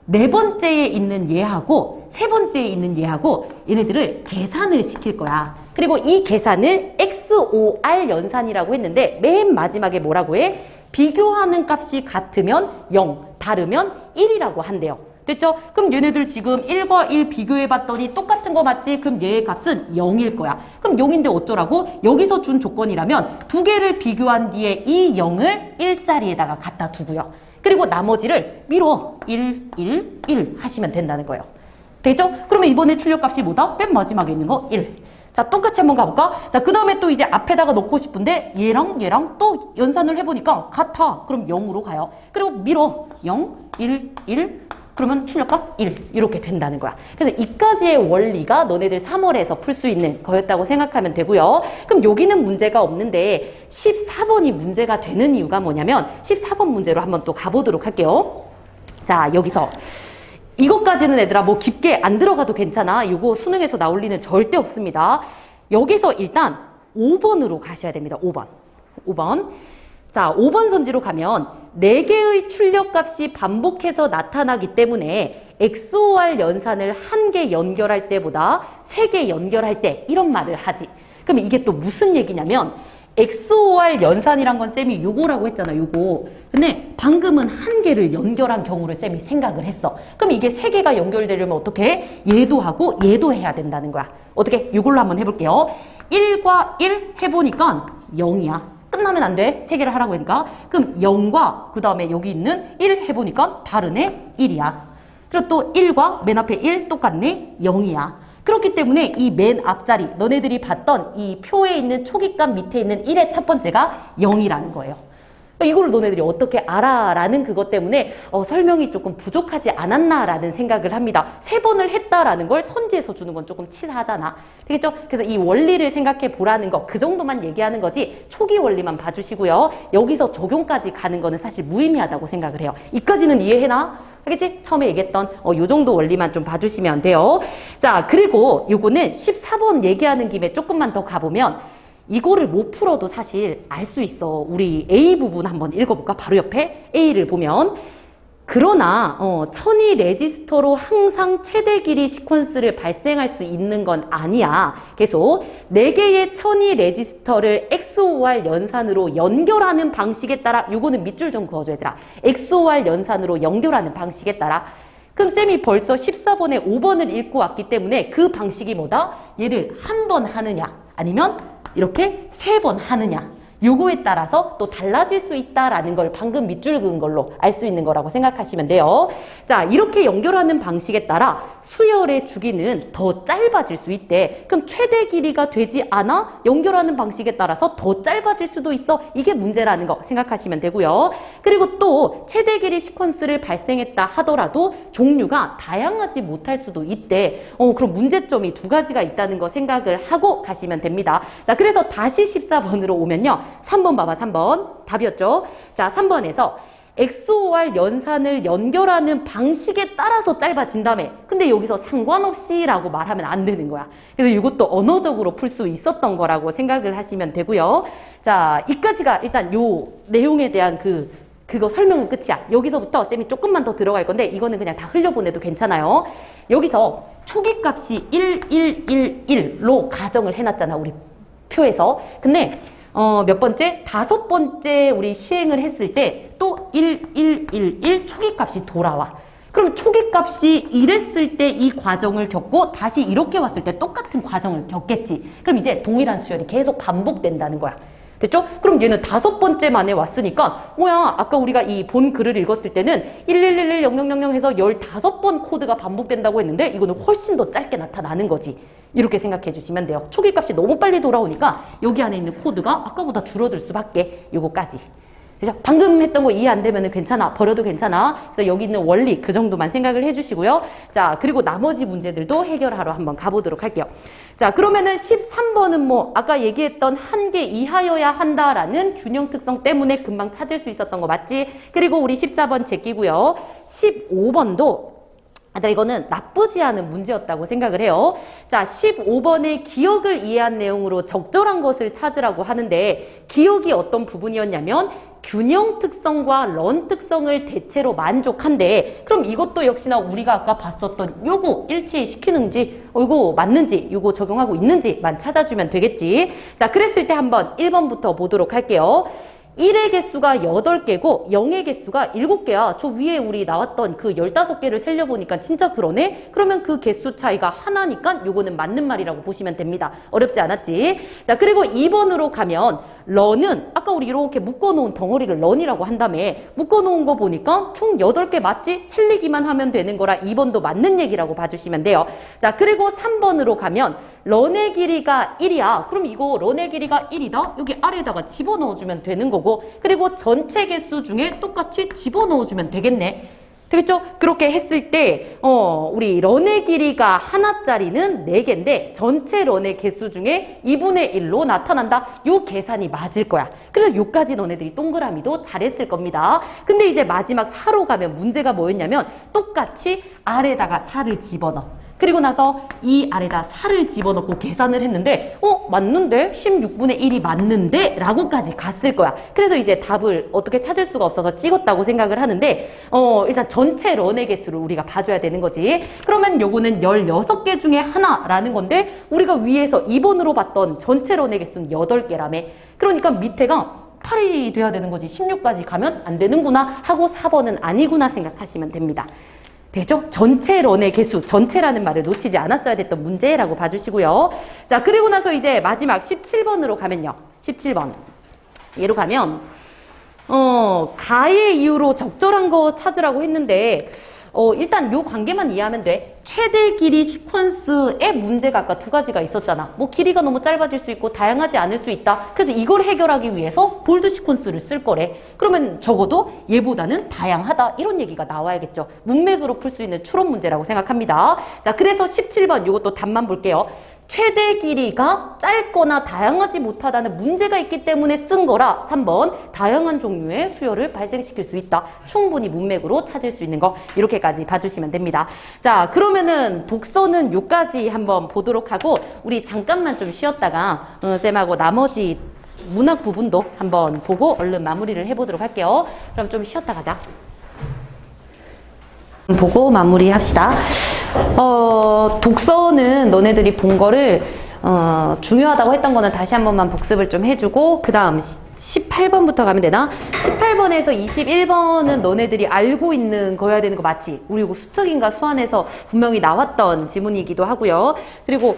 네 번째에 있는 얘하고 세 번째에 있는 얘하고 얘네들을 계산을 시킬 거야. 그리고 이 계산을 XOR 연산이라고 했는데 맨 마지막에 뭐라고 해? 비교하는 값이 같으면 0, 다르면 1이라고 한대요. 됐죠? 그럼 얘네들 지금 1과 1 비교해봤더니 똑같은 거 맞지? 그럼 얘의 값은 0일 거야. 그럼 0인데 어쩌라고? 여기서 준 조건이라면 두 개를 비교한 뒤에 이 0을 1자리에다가 갖다 두고요. 그리고 나머지를 미뤄 1, 1, 1 하시면 된다는 거예요. 되겠죠? 그러면 이번에 출력값이 뭐다? 맨 마지막에 있는 거 1. 자, 똑같이 한번 가볼까? 자, 그 다음에 또 이제 앞에다가 넣고 싶은데 얘랑 또 연산을 해보니까 같아. 그럼 0으로 가요. 그리고 미뤄 0, 1, 1 그러면 출력값 1 이렇게 된다는 거야. 그래서 이까지의 원리가 너네들 3월에서 풀 수 있는 거였다고 생각하면 되고요. 그럼 여기는 문제가 없는데 14번이 문제가 되는 이유가 뭐냐면 14번 문제로 한번 또 가보도록 할게요. 자, 여기서 이것까지는 얘들아 뭐 깊게 안 들어가도 괜찮아. 이거 수능에서 나올 리는 절대 없습니다. 여기서 일단 5번으로 가셔야 됩니다. 5번. 자, 5번 선지로 가면 4개의 출력값이 반복해서 나타나기 때문에 XOR 연산을 1개 연결할 때보다 3개 연결할 때 이런 말을 하지. 그럼 이게 또 무슨 얘기냐면 XOR 연산이란 건 쌤이 요거라고 했잖아, 요거. 근데 방금은 1개를 연결한 경우를 쌤이 생각을 했어. 그럼 이게 3개가 연결되려면 어떻게 해? 얘도 하고 얘도 해야 된다는 거야. 어떻게? 요걸로 한번 해볼게요. 1과 1 해보니까 0이야. 끝나면 안 돼. 3개를 하라고 하니까. 그럼 0과 그 다음에 여기 있는 1 해보니까 다르네. 1이야. 그리고 또 1과 맨 앞에 1 똑같네. 0이야. 그렇기 때문에 이 맨 앞자리 너네들이 봤던 이 표에 있는 초기값 밑에 있는 1의 첫 번째가 0이라는 거예요. 이걸 너네들이 어떻게 알아? 라는 그것 때문에 설명이 조금 부족하지 않았나 라는 생각을 합니다. 3번을 했다라는 걸 선지에서 주는 건 조금 치사하잖아. 되겠죠? 그래서 이 원리를 생각해 보라는 거, 그 정도만 얘기하는 거지 초기 원리만 봐주시고요. 여기서 적용까지 가는 거는 사실 무의미하다고 생각을 해요. 이까지는 이해해나? 알겠지? 처음에 얘기했던 요 정도 원리만 좀 봐주시면 돼요. 자, 그리고 요거는 14번 얘기하는 김에 조금만 더 가보면 이거를 못 풀어도 사실 알 수 있어. 우리 A 부분 한번 읽어볼까? 바로 옆에 A를 보면 그러나 천이 레지스터로 항상 최대 길이 시퀀스를 발생할 수 있는 건 아니야. 계속 4개의 천이 레지스터를 XOR 연산으로 연결하는 방식에 따라 요거는 밑줄 좀 그어줘 얘들아. XOR 연산으로 연결하는 방식에 따라 그럼 쌤이 벌써 14번에 5번을 읽고 왔기 때문에 그 방식이 뭐다? 얘를 한 번 하느냐 아니면 이렇게 3번 하느냐 요거에 따라서 또 달라질 수 있다라는 걸 방금 밑줄 그은 걸로 알 수 있는 거라고 생각하시면 돼요. 자, 이렇게 연결하는 방식에 따라 수열의 주기는 더 짧아질 수 있대. 그럼 최대 길이가 되지 않아? 연결하는 방식에 따라서 더 짧아질 수도 있어. 이게 문제라는 거 생각하시면 되고요. 그리고 또 최대 길이 시퀀스를 발생했다 하더라도 종류가 다양하지 못할 수도 있대. 그럼 문제점이 2가지가 있다는 거 생각을 하고 가시면 됩니다. 자, 그래서 다시 14번으로 오면요. 3번 봐봐. 3번 답이었죠. 자, 3번에서 XOR 연산을 연결하는 방식에 따라서 짧아진다며. 근데 여기서 상관없이 라고 말하면 안 되는 거야. 그래서 이것도 언어적으로 풀 수 있었던 거라고 생각을 하시면 되고요. 자, 이까지가 일단 요 내용에 대한 그거 설명은 끝이야. 여기서부터 쌤이 조금만 더 들어갈 건데 이거는 그냥 다 흘려보내도 괜찮아요. 여기서 초기값이 1, 1, 1, 1로 가정을 해놨잖아. 우리 표에서. 근데 몇 번째? 5번째 우리 시행을 했을 때 또 1, 1, 1, 1 초기값이 돌아와. 그럼 초기값이 이랬을 때 이 과정을 겪고 다시 이렇게 왔을 때 똑같은 과정을 겪겠지. 그럼 이제 동일한 수열이 계속 반복된다는 거야. 됐죠? 그럼 얘는 5번째 만에 왔으니까 뭐야 아까 우리가 이 본 글을 읽었을 때는 11110000 해서 15번 코드가 반복된다고 했는데 이거는 훨씬 더 짧게 나타나는 거지. 이렇게 생각해 주시면 돼요. 초기값이 너무 빨리 돌아오니까 여기 안에 있는 코드가 아까보다 줄어들 수밖에. 요거까지. 그죠? 방금 했던 거 이해 안 되면 괜찮아. 버려도 괜찮아. 그래서 여기 있는 원리 그 정도만 생각을 해주시고요. 자, 그리고 나머지 문제들도 해결하러 한번 가보도록 할게요. 자, 그러면은 13번은 뭐 아까 얘기했던 1개 이하여야 한다라는 균형 특성 때문에 금방 찾을 수 있었던 거 맞지? 그리고 우리 14번 제끼고요. 15번도 이거는 나쁘지 않은 문제였다고 생각을 해요. 자, 15번의 기억을 이해한 내용으로 적절한 것을 찾으라고 하는데 기억이 어떤 부분이었냐면 균형 특성과 런 특성을 대체로 만족한데, 그럼 이것도 역시나 우리가 아까 봤었던 요거 일치시키는지, 이거 맞는지, 요거 적용하고 있는지만 찾아주면 되겠지. 자, 그랬을 때 한번 1번부터 보도록 할게요. 1의 개수가 8개고 0의 개수가 7개야. 저 위에 우리 나왔던 그 15개를 세려보니까 진짜 그러네? 그러면 그 개수 차이가 하나니까 요거는 맞는 말이라고 보시면 됩니다. 어렵지 않았지? 자, 그리고 2번으로 가면 런은 아까 우리 이렇게 묶어놓은 덩어리를 런이라고 한 다음에 묶어놓은 거 보니까 총 8개 맞지? 셀리기만 하면 되는 거라 2번도 맞는 얘기라고 봐주시면 돼요. 자, 그리고 3번으로 가면 런의 길이가 1이야. 그럼 이거 런의 길이가 1이다? 여기 아래에다가 집어넣어주면 되는 거고, 그리고 전체 개수 중에 똑같이 집어넣어주면 되겠네. 되겠죠? 그렇게 했을 때 우리 런의 길이가 하나짜리는 4개인데 전체 런의 개수 중에 2분의 1로 나타난다. 요 계산이 맞을 거야. 그래서 요까지 너네들이 동그라미도 잘했을 겁니다. 근데 이제 마지막 4로 가면 문제가 뭐였냐면 똑같이 아래다가 4를 집어넣어. 그리고 나서 이 아래다 4를 집어넣고 계산을 했는데 맞는데? 16분의 1이 맞는데? 라고까지 갔을 거야. 그래서 이제 답을 어떻게 찾을 수가 없어서 찍었다고 생각을 하는데 일단 전체 런의 개수를 우리가 봐줘야 되는 거지. 그러면 요거는 16개 중에 하나라는 건데 우리가 위에서 2번으로 봤던 전체 런의 개수는 8개라며. 그러니까 밑에가 8이 돼야 되는 거지. 16까지 가면 안 되는구나 하고 4번은 아니구나 생각하시면 됩니다. 되죠? 전체 런의 개수, 전체라는 말을 놓치지 않았어야 됐던 문제라고 봐주시고요. 자, 그리고 나서 이제 마지막 17번으로 가면요. 17번. 얘로 가면 가의 이유로 적절한 거 찾으라고 했는데 일단 요 관계만 이해하면 돼. 최대 길이 시퀀스의 문제가 아까 2가지가 있었잖아. 뭐 길이가 너무 짧아질 수 있고 다양하지 않을 수 있다. 그래서 이걸 해결하기 위해서 볼드 시퀀스를 쓸 거래. 그러면 적어도 얘보다는 다양하다. 이런 얘기가 나와야겠죠. 문맥으로 풀 수 있는 추론 문제라고 생각합니다. 자, 그래서 17번 요것도 답만 볼게요. 최대 길이가 짧거나 다양하지 못하다는 문제가 있기 때문에 쓴 거라 3번 다양한 종류의 수열을 발생시킬 수 있다. 충분히 문맥으로 찾을 수 있는 거 이렇게까지 봐주시면 됩니다. 자, 그러면은 독서는 요까지 한번 보도록 하고 우리 잠깐만 좀 쉬었다가 쌤하고 나머지 문학 부분도 한번 보고 얼른 마무리를 해보도록 할게요. 그럼 좀 쉬었다 가자. 보고 마무리합시다. 독서는 너네들이 본 거를 중요하다고 했던 거는 다시 한 번만 복습을 좀 해주고 그 다음 18번부터 가면 되나? 18번에서 21번은 너네들이 알고 있는 거여야 되는 거 맞지? 우리 이거 수특인가 수한에서 분명히 나왔던 지문이기도 하고요. 그리고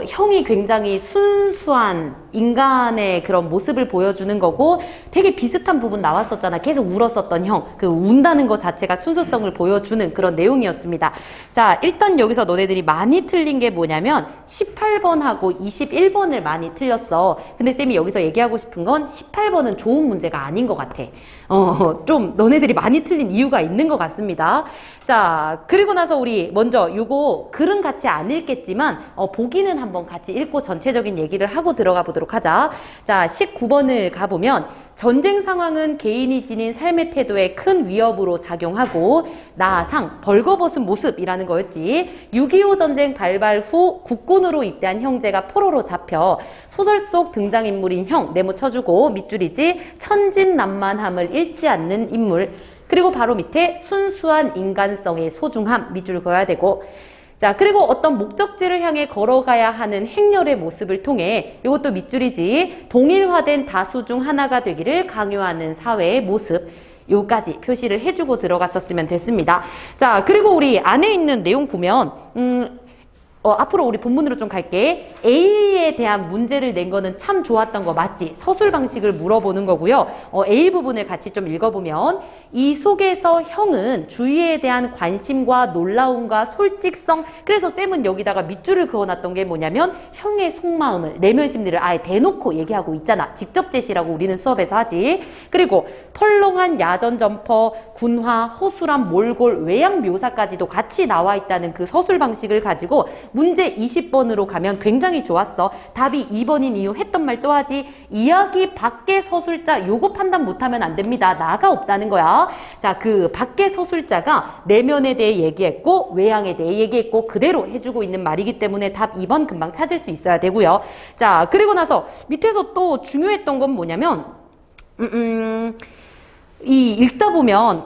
형이 굉장히 순수한 인간의 그런 모습을 보여주는 거고 되게 비슷한 부분 나왔었잖아. 계속 울었었던 형. 그 운다는 것 자체가 순수성을 보여주는 그런 내용이었습니다. 자, 일단 여기서 너네들이 많이 틀린 게 뭐냐면 18번하고 21번을 많이 틀렸어. 근데 쌤이 여기서 얘기하고 싶은 건 18번은 좋은 문제가 아닌 것 같아. 좀 너네들이 많이 틀린 이유가 있는 것 같습니다. 자, 그리고 나서 우리 먼저 요거 글은 같이 안 읽겠지만 보기는 한번 같이 읽고 전체적인 얘기를 하고 들어가 보도록 하자. 자, 19번을 가보면 전쟁 상황은 개인이 지닌 삶의 태도에 큰 위협으로 작용하고 나상 벌거벗은 모습이라는 거였지. 6.25 전쟁 발발 후 국군으로 입대한 형제가 포로로 잡혀 소설 속 등장인물인 형 네모 쳐주고 밑줄이지 천진난만함을 잃지 않는 인물. 그리고 바로 밑에 순수한 인간성의 소중함 밑줄 그어야 되고 자, 그리고 어떤 목적지를 향해 걸어가야 하는 행렬의 모습을 통해 이것도 밑줄이지 동일화된 다수 중 하나가 되기를 강요하는 사회의 모습 요까지 표시를 해주고 들어갔었으면 됐습니다. 자, 그리고 우리 안에 있는 내용 보면 앞으로 우리 본문으로 좀 갈게. A에 대한 문제를 낸 거는 참 좋았던 거 맞지? 서술 방식을 물어보는 거고요. A 부분을 같이 좀 읽어보면 이 속에서 형은 주위에 대한 관심과 놀라움과 솔직성 그래서 쌤은 여기다가 밑줄을 그어놨던 게 뭐냐면 형의 속마음을 내면 심리를 아예 대놓고 얘기하고 있잖아. 직접 제시라고 우리는 수업에서 하지. 그리고 펄렁한 야전 점퍼, 군화, 호술한 몰골, 외양 묘사까지도 같이 나와 있다는 그 서술 방식을 가지고 문제 20번으로 가면 굉장히 좋았어. 답이 2번인 이유 했던 말 또 하지. 이야기 밖의 서술자 요거 판단 못하면 안 됩니다. 나가 없다는 거야. 자, 그 밖의 서술자가 내면에 대해 얘기했고 외양에 대해 얘기했고 그대로 해주고 있는 말이기 때문에 답 2번 금방 찾을 수 있어야 되고요. 자, 그리고 나서 밑에서 또 중요했던 건 뭐냐면 이 읽다 보면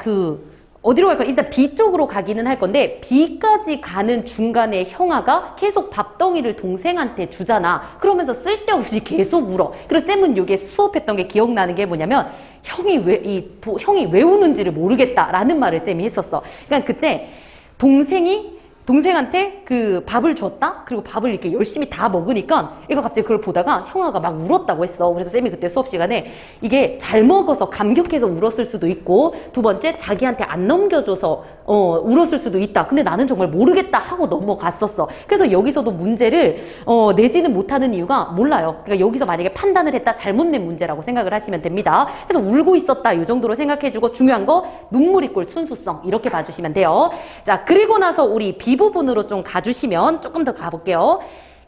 어디로 갈까? 일단 B 쪽으로 가기는 할 건데 B까지 가는 중간에 형아가 계속 밥덩이를 동생한테 주잖아. 그러면서 쓸데없이 계속 울어. 그래서 쌤은 이게 수업했던 게 기억나는 게 뭐냐면 형이 왜 우는지를 모르겠다라는 말을 쌤이 했었어. 그러니까 그때 동생한테 밥을 줬다? 그리고 밥을 이렇게 열심히 다 먹으니까 얘가 갑자기 그걸 보다가 형아가 막 울었다고 했어. 그래서 쌤이 그때 수업 시간에 이게 잘 먹어서 감격해서 울었을 수도 있고, 두 번째 자기한테 안 넘겨줘서 울었을 수도 있다. 근데 나는 정말 모르겠다 하고 넘어갔었어. 그래서 여기서도 문제를 내지는 못하는 이유가 몰라요. 그러니까 여기서 만약에 판단을 했다, 잘못 낸 문제라고 생각을 하시면 됩니다. 그래서 울고 있었다 이 정도로 생각해주고, 중요한 거 눈물이 꼴 순수성 이렇게 봐주시면 돼요. 자, 그리고 나서 우리 B 부분으로 좀 가주시면 조금 더 가볼게요.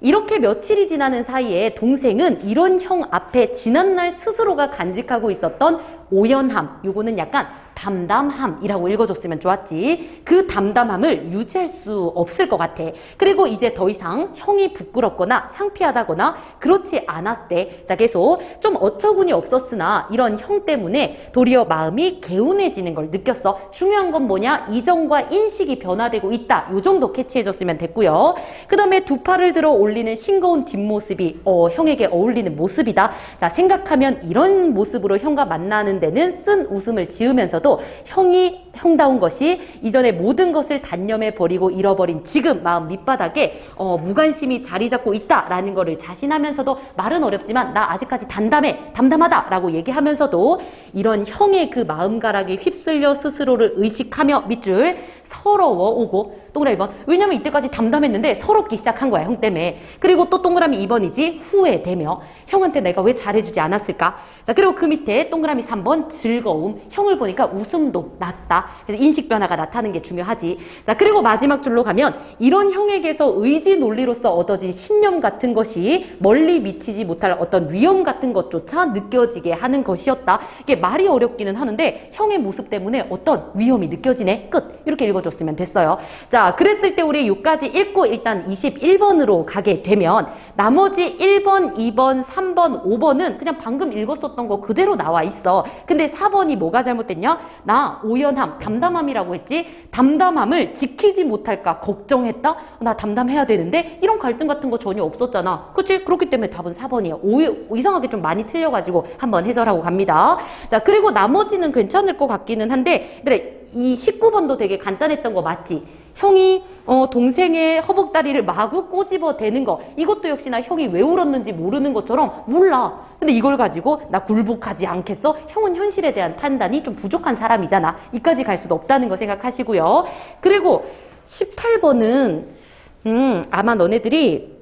이렇게 며칠이 지나는 사이에 동생은 이런 형 앞에 지난날 스스로가 간직하고 있었던 오연함, 요거는 약간 담담함이라고 읽어줬으면 좋았지. 그 담담함을 유지할 수 없을 것 같아. 그리고 이제 더 이상 형이 부끄럽거나 창피하다거나 그렇지 않았대. 자, 계속 좀 어처구니 없었으나 이런 형 때문에 도리어 마음이 개운해지는 걸 느꼈어. 중요한 건 뭐냐? 이전과 인식이 변화되고 있다. 요 정도 캐치해줬으면 됐고요. 그 다음에 두 팔을 들어 올리는 싱거운 뒷모습이 형에게 어울리는 모습이다. 자, 생각하면 이런 모습으로 형과 만나는 데는 쓴 웃음을 지으면서도 형이 형다운 것이 이전에 모든 것을 단념해 버리고 잃어버린 지금 마음 밑바닥에 무관심이 자리 잡고 있다라는 거를 자신하면서도, 말은 어렵지만 나 아직까지 담담하다라고 얘기하면서도 이런 형의 그 마음가락에 휩쓸려 스스로를 의식하며 밑줄 서러워오고, 동그라미 2번. 왜냐면 이때까지 담담했는데 서럽기 시작한 거야, 형 때문에. 그리고 또 동그라미 2번이지, 후회되며 형한테 내가 왜 잘해주지 않았을까? 자, 그리고 그 밑에 동그라미 3번, 즐거움. 형을 보니까 웃음도 났다. 그래서 인식 변화가 나타나는 게 중요하지. 자, 그리고 마지막 줄로 가면 이런 형에게서 의지 논리로서 얻어진 신념 같은 것이 멀리 미치지 못할 어떤 위험 같은 것조차 느껴지게 하는 것이었다. 이게 말이 어렵기는 하는데 형의 모습 때문에 어떤 위험이 느껴지네. 끝. 이렇게 읽어줬으면 됐어요. 자, 그랬을 때 우리 여기까지 읽고 일단 21번으로 가게 되면 나머지 1번, 2번, 3번, 5번은 그냥 방금 읽었었던 거 그대로 나와 있어. 근데 4번이 뭐가 잘못됐냐? 나 오연함, 담담함이라고 했지? 담담함을 지키지 못할까 걱정했다? 나 담담해야 되는데? 이런 갈등 같은 거 전혀 없었잖아. 그치? 그렇기 때문에 답은 4번이에요. 이상하게 좀 많이 틀려가지고 한번 해설하고 갑니다. 자, 그리고 나머지는 괜찮을 것 같기는 한데, 이 19번도 되게 간단했던 거 맞지? 형이 동생의 허벅다리를 마구 꼬집어 대는 거, 이것도 역시나 형이 왜 울었는지 모르는 것처럼 몰라. 근데 이걸 가지고 나 굴복하지 않겠어? 형은 현실에 대한 판단이 좀 부족한 사람이잖아. 이까지 갈 수도 없다는 거 생각하시고요. 그리고 18번은 아마 너네들이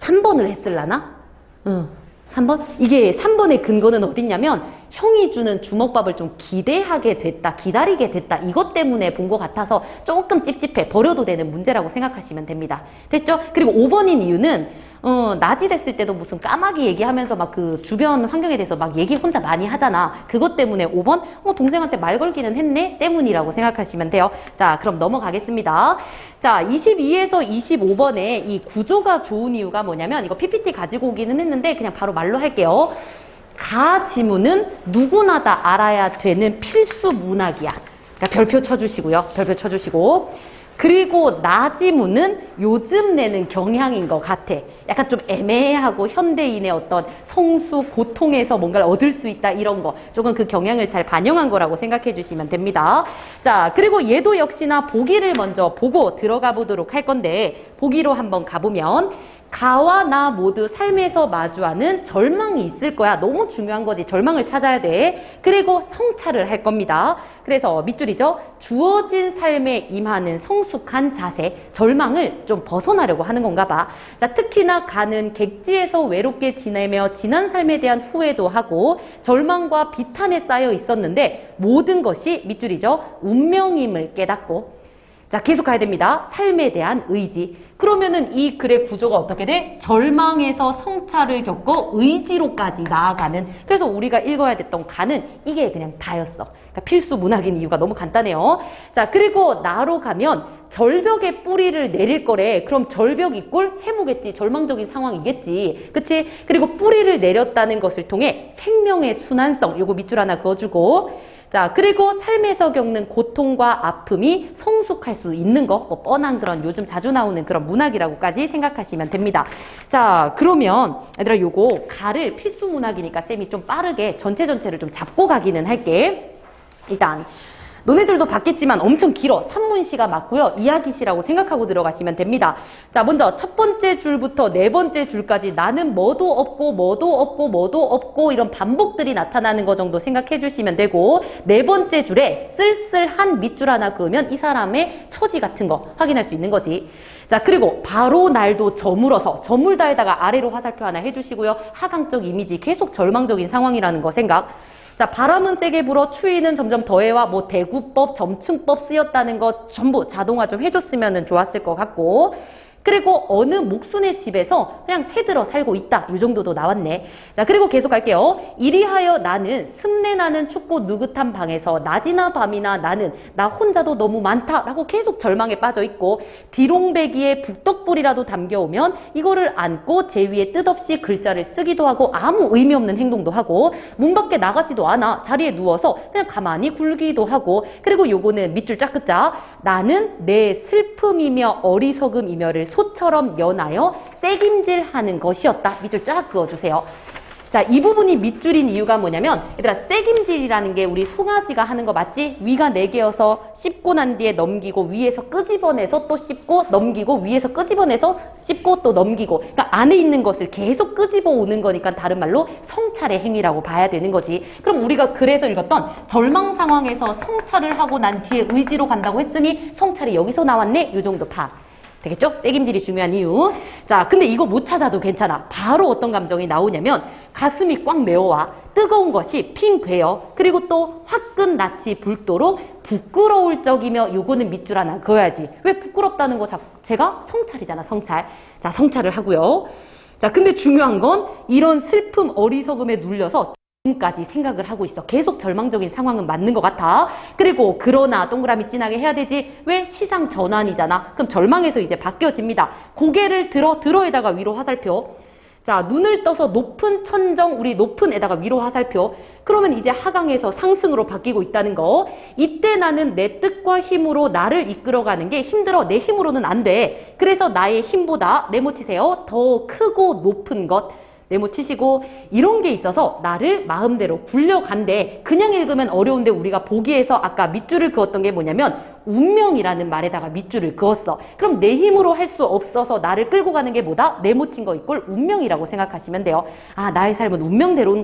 3번을 했을라나? 3번? 이게 3번의 근거는 어딨냐면 형이 주는 주먹밥을 좀 기대하게 됐다, 기다리게 됐다, 이것 때문에 본 것 같아서 조금 찝찝해. 버려도 되는 문제라고 생각하시면 됩니다. 됐죠? 그리고 5번인 이유는 낮이 됐을 때도 무슨 까마귀 얘기하면서 막 그 주변 환경에 대해서 막 얘기 혼자 많이 하잖아. 그것 때문에 5번 동생한테 말 걸기는 했네 때문이라고 생각하시면 돼요. 자, 그럼 넘어가겠습니다. 자, 22에서 25번에 이 구조가 좋은 이유가 뭐냐면, 이거 PPT 가지고 오기는 했는데 그냥 바로 말로 할게요. 가 지문은 누구나 다 알아야 되는 필수 문학이야. 그러니까 별표 쳐주시고요. 별표 쳐주시고. 그리고 나 지문은 요즘 내는 경향인 것 같아. 약간 좀 애매하고 현대인의 어떤 성수, 고통에서 뭔가를 얻을 수 있다, 이런 거. 조금 그 경향을 잘 반영한 거라고 생각해 주시면 됩니다. 자, 그리고 얘도 역시나 보기를 먼저 보고 들어가 보도록 할 건데, 보기로 한번 가보면 가와 나 모두 삶에서 마주하는 절망이 있을 거야. 너무 중요한 거지. 절망을 찾아야 돼. 그리고 성찰을 할 겁니다. 그래서 밑줄이죠. 주어진 삶에 임하는 성숙한 자세, 절망을 좀 벗어나려고 하는 건가 봐. 자, 특히나 가는 객지에서 외롭게 지내며 지난 삶에 대한 후회도 하고 절망과 비탄에 쌓여 있었는데 모든 것이 밑줄이죠. 운명임을 깨닫고, 자, 계속 가야 됩니다. 삶에 대한 의지. 그러면은 이 글의 구조가 어떻게 돼? 절망에서 성찰을 겪고 의지로까지 나아가는. 그래서 우리가 읽어야 됐던 가는 이게 그냥 다였어. 그러니까 필수 문학인 이유가 너무 간단해요. 자, 그리고 나로 가면 절벽에 뿌리를 내릴 거래. 그럼 절벽 이꼴 세모겠지. 절망적인 상황이겠지. 그치? 그리고 뿌리를 내렸다는 것을 통해 생명의 순환성. 요거 밑줄 하나 그어주고. 자, 그리고 삶에서 겪는 고통과 아픔이 성숙할 수 있는 거, 뭐 뻔한 그런 요즘 자주 나오는 그런 문학이라고까지 생각하시면 됩니다. 자, 그러면 얘들아 요거 가를 필수 문학이니까 쌤이 좀 빠르게 전체를 좀 잡고 가기는 할게. 일단 너네들도 봤겠지만 엄청 길어. 산문시가 맞고요. 이야기시라고 생각하고 들어가시면 됩니다. 자, 먼저 첫 번째 줄부터 네 번째 줄까지 나는 뭐도 없고 이런 반복들이 나타나는 거 정도 생각해 주시면 되고, 네 번째 줄에 쓸쓸한 밑줄 하나 그으면 이 사람의 처지 같은 거 확인할 수 있는 거지. 자, 그리고 바로 날도 저물어서 저물다에다가 아래로 화살표 하나 해주시고요. 하강적 이미지 계속 절망적인 상황이라는 거 생각. 자, 바람은 세게 불어 추위는 점점 더해와 뭐 대구법, 점층법 쓰였다는 거 전부 자동화 좀 해줬으면 좋았을 것 같고, 그리고 어느 목순의 집에서 그냥 새들어 살고 있다. 이 정도도 나왔네. 자, 그리고 계속 갈게요. 이리하여 나는 습내나는 춥고 느긋한 방에서 낮이나 밤이나 나는 나 혼자도 너무 많다 라고 계속 절망에 빠져 있고, 디롱배기에 북덕불이라도 담겨오면 이거를 안고 제 위에 뜻없이 글자를 쓰기도 하고 아무 의미 없는 행동도 하고, 문 밖에 나가지도 않아. 자리에 누워서 그냥 가만히 굴기도 하고, 그리고 요거는 밑줄 짝끝자. 나는 내 슬픔이며 어리석음이며를 소처럼 연하여 새김질하는 것이었다. 밑줄 쫙 그어주세요. 자, 이 부분이 밑줄인 이유가 뭐냐면 얘들아, 새김질이라는 게 우리 송아지가 하는 거 맞지? 위가 4개여서 씹고 난 뒤에 넘기고 위에서 끄집어내서 또 씹고 넘기고 위에서 끄집어내서 씹고 또 넘기고, 그러니까 안에 있는 것을 계속 끄집어 오는 거니까 다른 말로 성찰의 행위라고 봐야 되는 거지. 그럼 우리가 그래서 읽었던 절망 상황에서 성찰을 하고 난 뒤에 의지로 간다고 했으니 성찰이 여기서 나왔네? 요 정도 파. 되겠죠? 새김질이 중요한 이유. 자, 근데 이거 못 찾아도 괜찮아. 바로 어떤 감정이 나오냐면 가슴이 꽉 메워와 뜨거운 것이 핑 괴어, 그리고 또 화끈 낯이 붉도록 부끄러울 적이며, 요거는 밑줄 하나 그어야지. 왜 부끄럽다는 거 자체가 성찰이잖아, 성찰. 자, 성찰을 하고요. 자, 근데 중요한 건 이런 슬픔 어리석음에 눌려서 지금까지 생각을 하고 있어. 계속 절망적인 상황은 맞는 것 같아. 그리고 그러나 동그라미 진하게 해야 되지. 왜? 시상 전환이잖아. 그럼 절망에서 이제 바뀌어집니다. 고개를 들어에다가 위로 화살표. 자, 눈을 떠서 높은 천정, 우리 높은에다가 위로 화살표. 그러면 이제 하강에서 상승으로 바뀌고 있다는 거. 이때 나는 내 뜻과 힘으로 나를 이끌어가는 게 힘들어. 내 힘으로는 안 돼. 그래서 나의 힘보다, 네모 치세요, 더 크고 높은 것. 네모 치시고, 이런 게 있어서 나를 마음대로 굴려간대. 그냥 읽으면 어려운데 우리가 보기에서 아까 밑줄을 그었던 게 뭐냐면 운명이라는 말에다가 밑줄을 그었어. 그럼 내 힘으로 할 수 없어서 나를 끌고 가는 게 뭐다? 네모 친 거 이꼴 운명이라고 생각하시면 돼요. 아, 나의 삶은 운명대로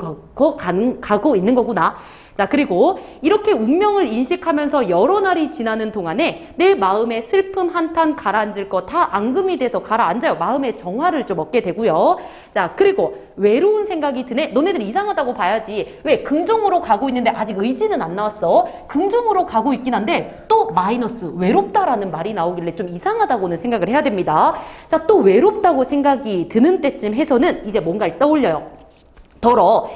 가고 있는 거구나. 자, 그리고 이렇게 운명을 인식하면서 여러 날이 지나는 동안에 내 마음의 슬픔 한탄 가라앉을 거 다 앙금이 돼서 가라앉아요. 마음의 정화를 좀 얻게 되고요. 자, 그리고 외로운 생각이 드네. 너네들 이상하다고 봐야지. 왜? 긍정으로 가고 있는데 아직 의지는 안 나왔어. 긍정으로 가고 있긴 한데 또 마이너스, 외롭다라는 말이 나오길래 좀 이상하다고는 생각을 해야 됩니다. 자, 또 외롭다고 생각이 드는 때쯤 해서는 이제 뭔가를 떠올려요. 더러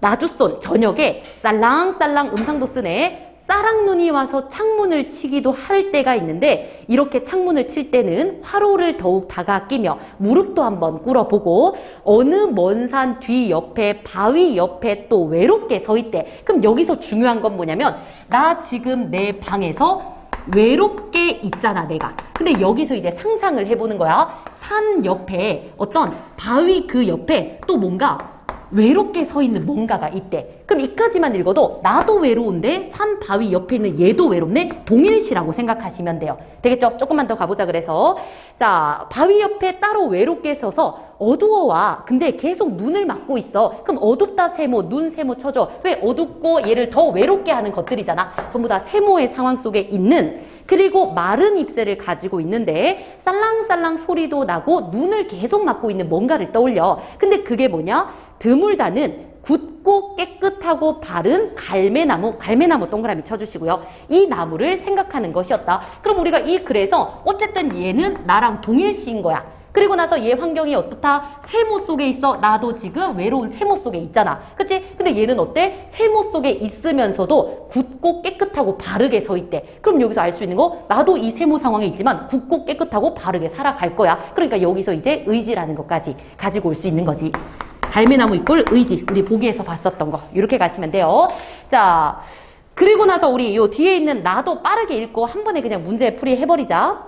나주손 저녁에 쌀랑쌀랑 음상도 쓰네. 싸랑눈이 와서 창문을 치기도 할 때가 있는데, 이렇게 창문을 칠 때는 화로를 더욱 다가 끼며 무릎도 한번 꿇어보고 어느 먼 산 뒤 옆에 바위 옆에 또 외롭게 서 있대. 그럼 여기서 중요한 건 뭐냐면 나 지금 내 방에서 외롭게 있잖아, 내가. 근데 여기서 이제 상상을 해보는 거야. 산 옆에 어떤 바위 그 옆에 또 뭔가 외롭게 서 있는 뭔가가 있대. 그럼 이까지만 읽어도 나도 외로운데 산 바위 옆에 있는 얘도 외롭네? 동일시라고 생각하시면 돼요. 되겠죠? 조금만 더 가보자. 그래서 자, 바위 옆에 따로 외롭게 서서 어두워와. 근데 계속 눈을 막고 있어. 그럼 어둡다 세모, 눈 세모 쳐줘. 왜? 어둡고 얘를 더 외롭게 하는 것들이잖아. 전부 다 세모의 상황 속에 있는, 그리고 마른 잎새를 가지고 있는데 살랑살랑 소리도 나고 눈을 계속 막고 있는 뭔가를 떠올려. 근데 그게 뭐냐? 드물다는 굳고 깨끗하고 바른 갈매나무 동그라미 쳐주시고요. 이 나무를 생각하는 것이었다. 그럼 우리가 이 글에서 어쨌든 얘는 나랑 동일시인 거야. 그리고 나서 얘 환경이 어떻다? 세모 속에 있어. 나도 지금 외로운 세모 속에 있잖아. 그치? 근데 얘는 어때? 세모 속에 있으면서도 굳고 깨끗하고 바르게 서 있대. 그럼 여기서 알 수 있는 거? 나도 이 세모 상황에 있지만 굳고 깨끗하고 바르게 살아갈 거야. 그러니까 여기서 이제 의지라는 것까지 가지고 올 수 있는 거지. 갈매나무 이꼴 의지. 우리 보기에서 봤었던 거. 이렇게 가시면 돼요. 자, 그리고 나서 우리 요 뒤에 있는 나도 빠르게 읽고 한 번에 그냥 문제 풀이 해버리자.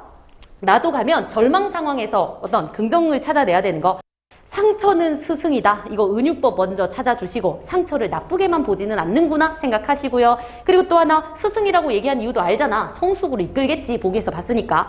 나도 가면 절망 상황에서 어떤 긍정을 찾아내야 되는 거. 상처는 스승이다. 이거 은유법 먼저 찾아주시고 상처를 나쁘게만 보지는 않는구나 생각하시고요. 그리고 또 하나 스승이라고 얘기한 이유도 알잖아. 성숙으로 이끌겠지. 보기에서 봤으니까.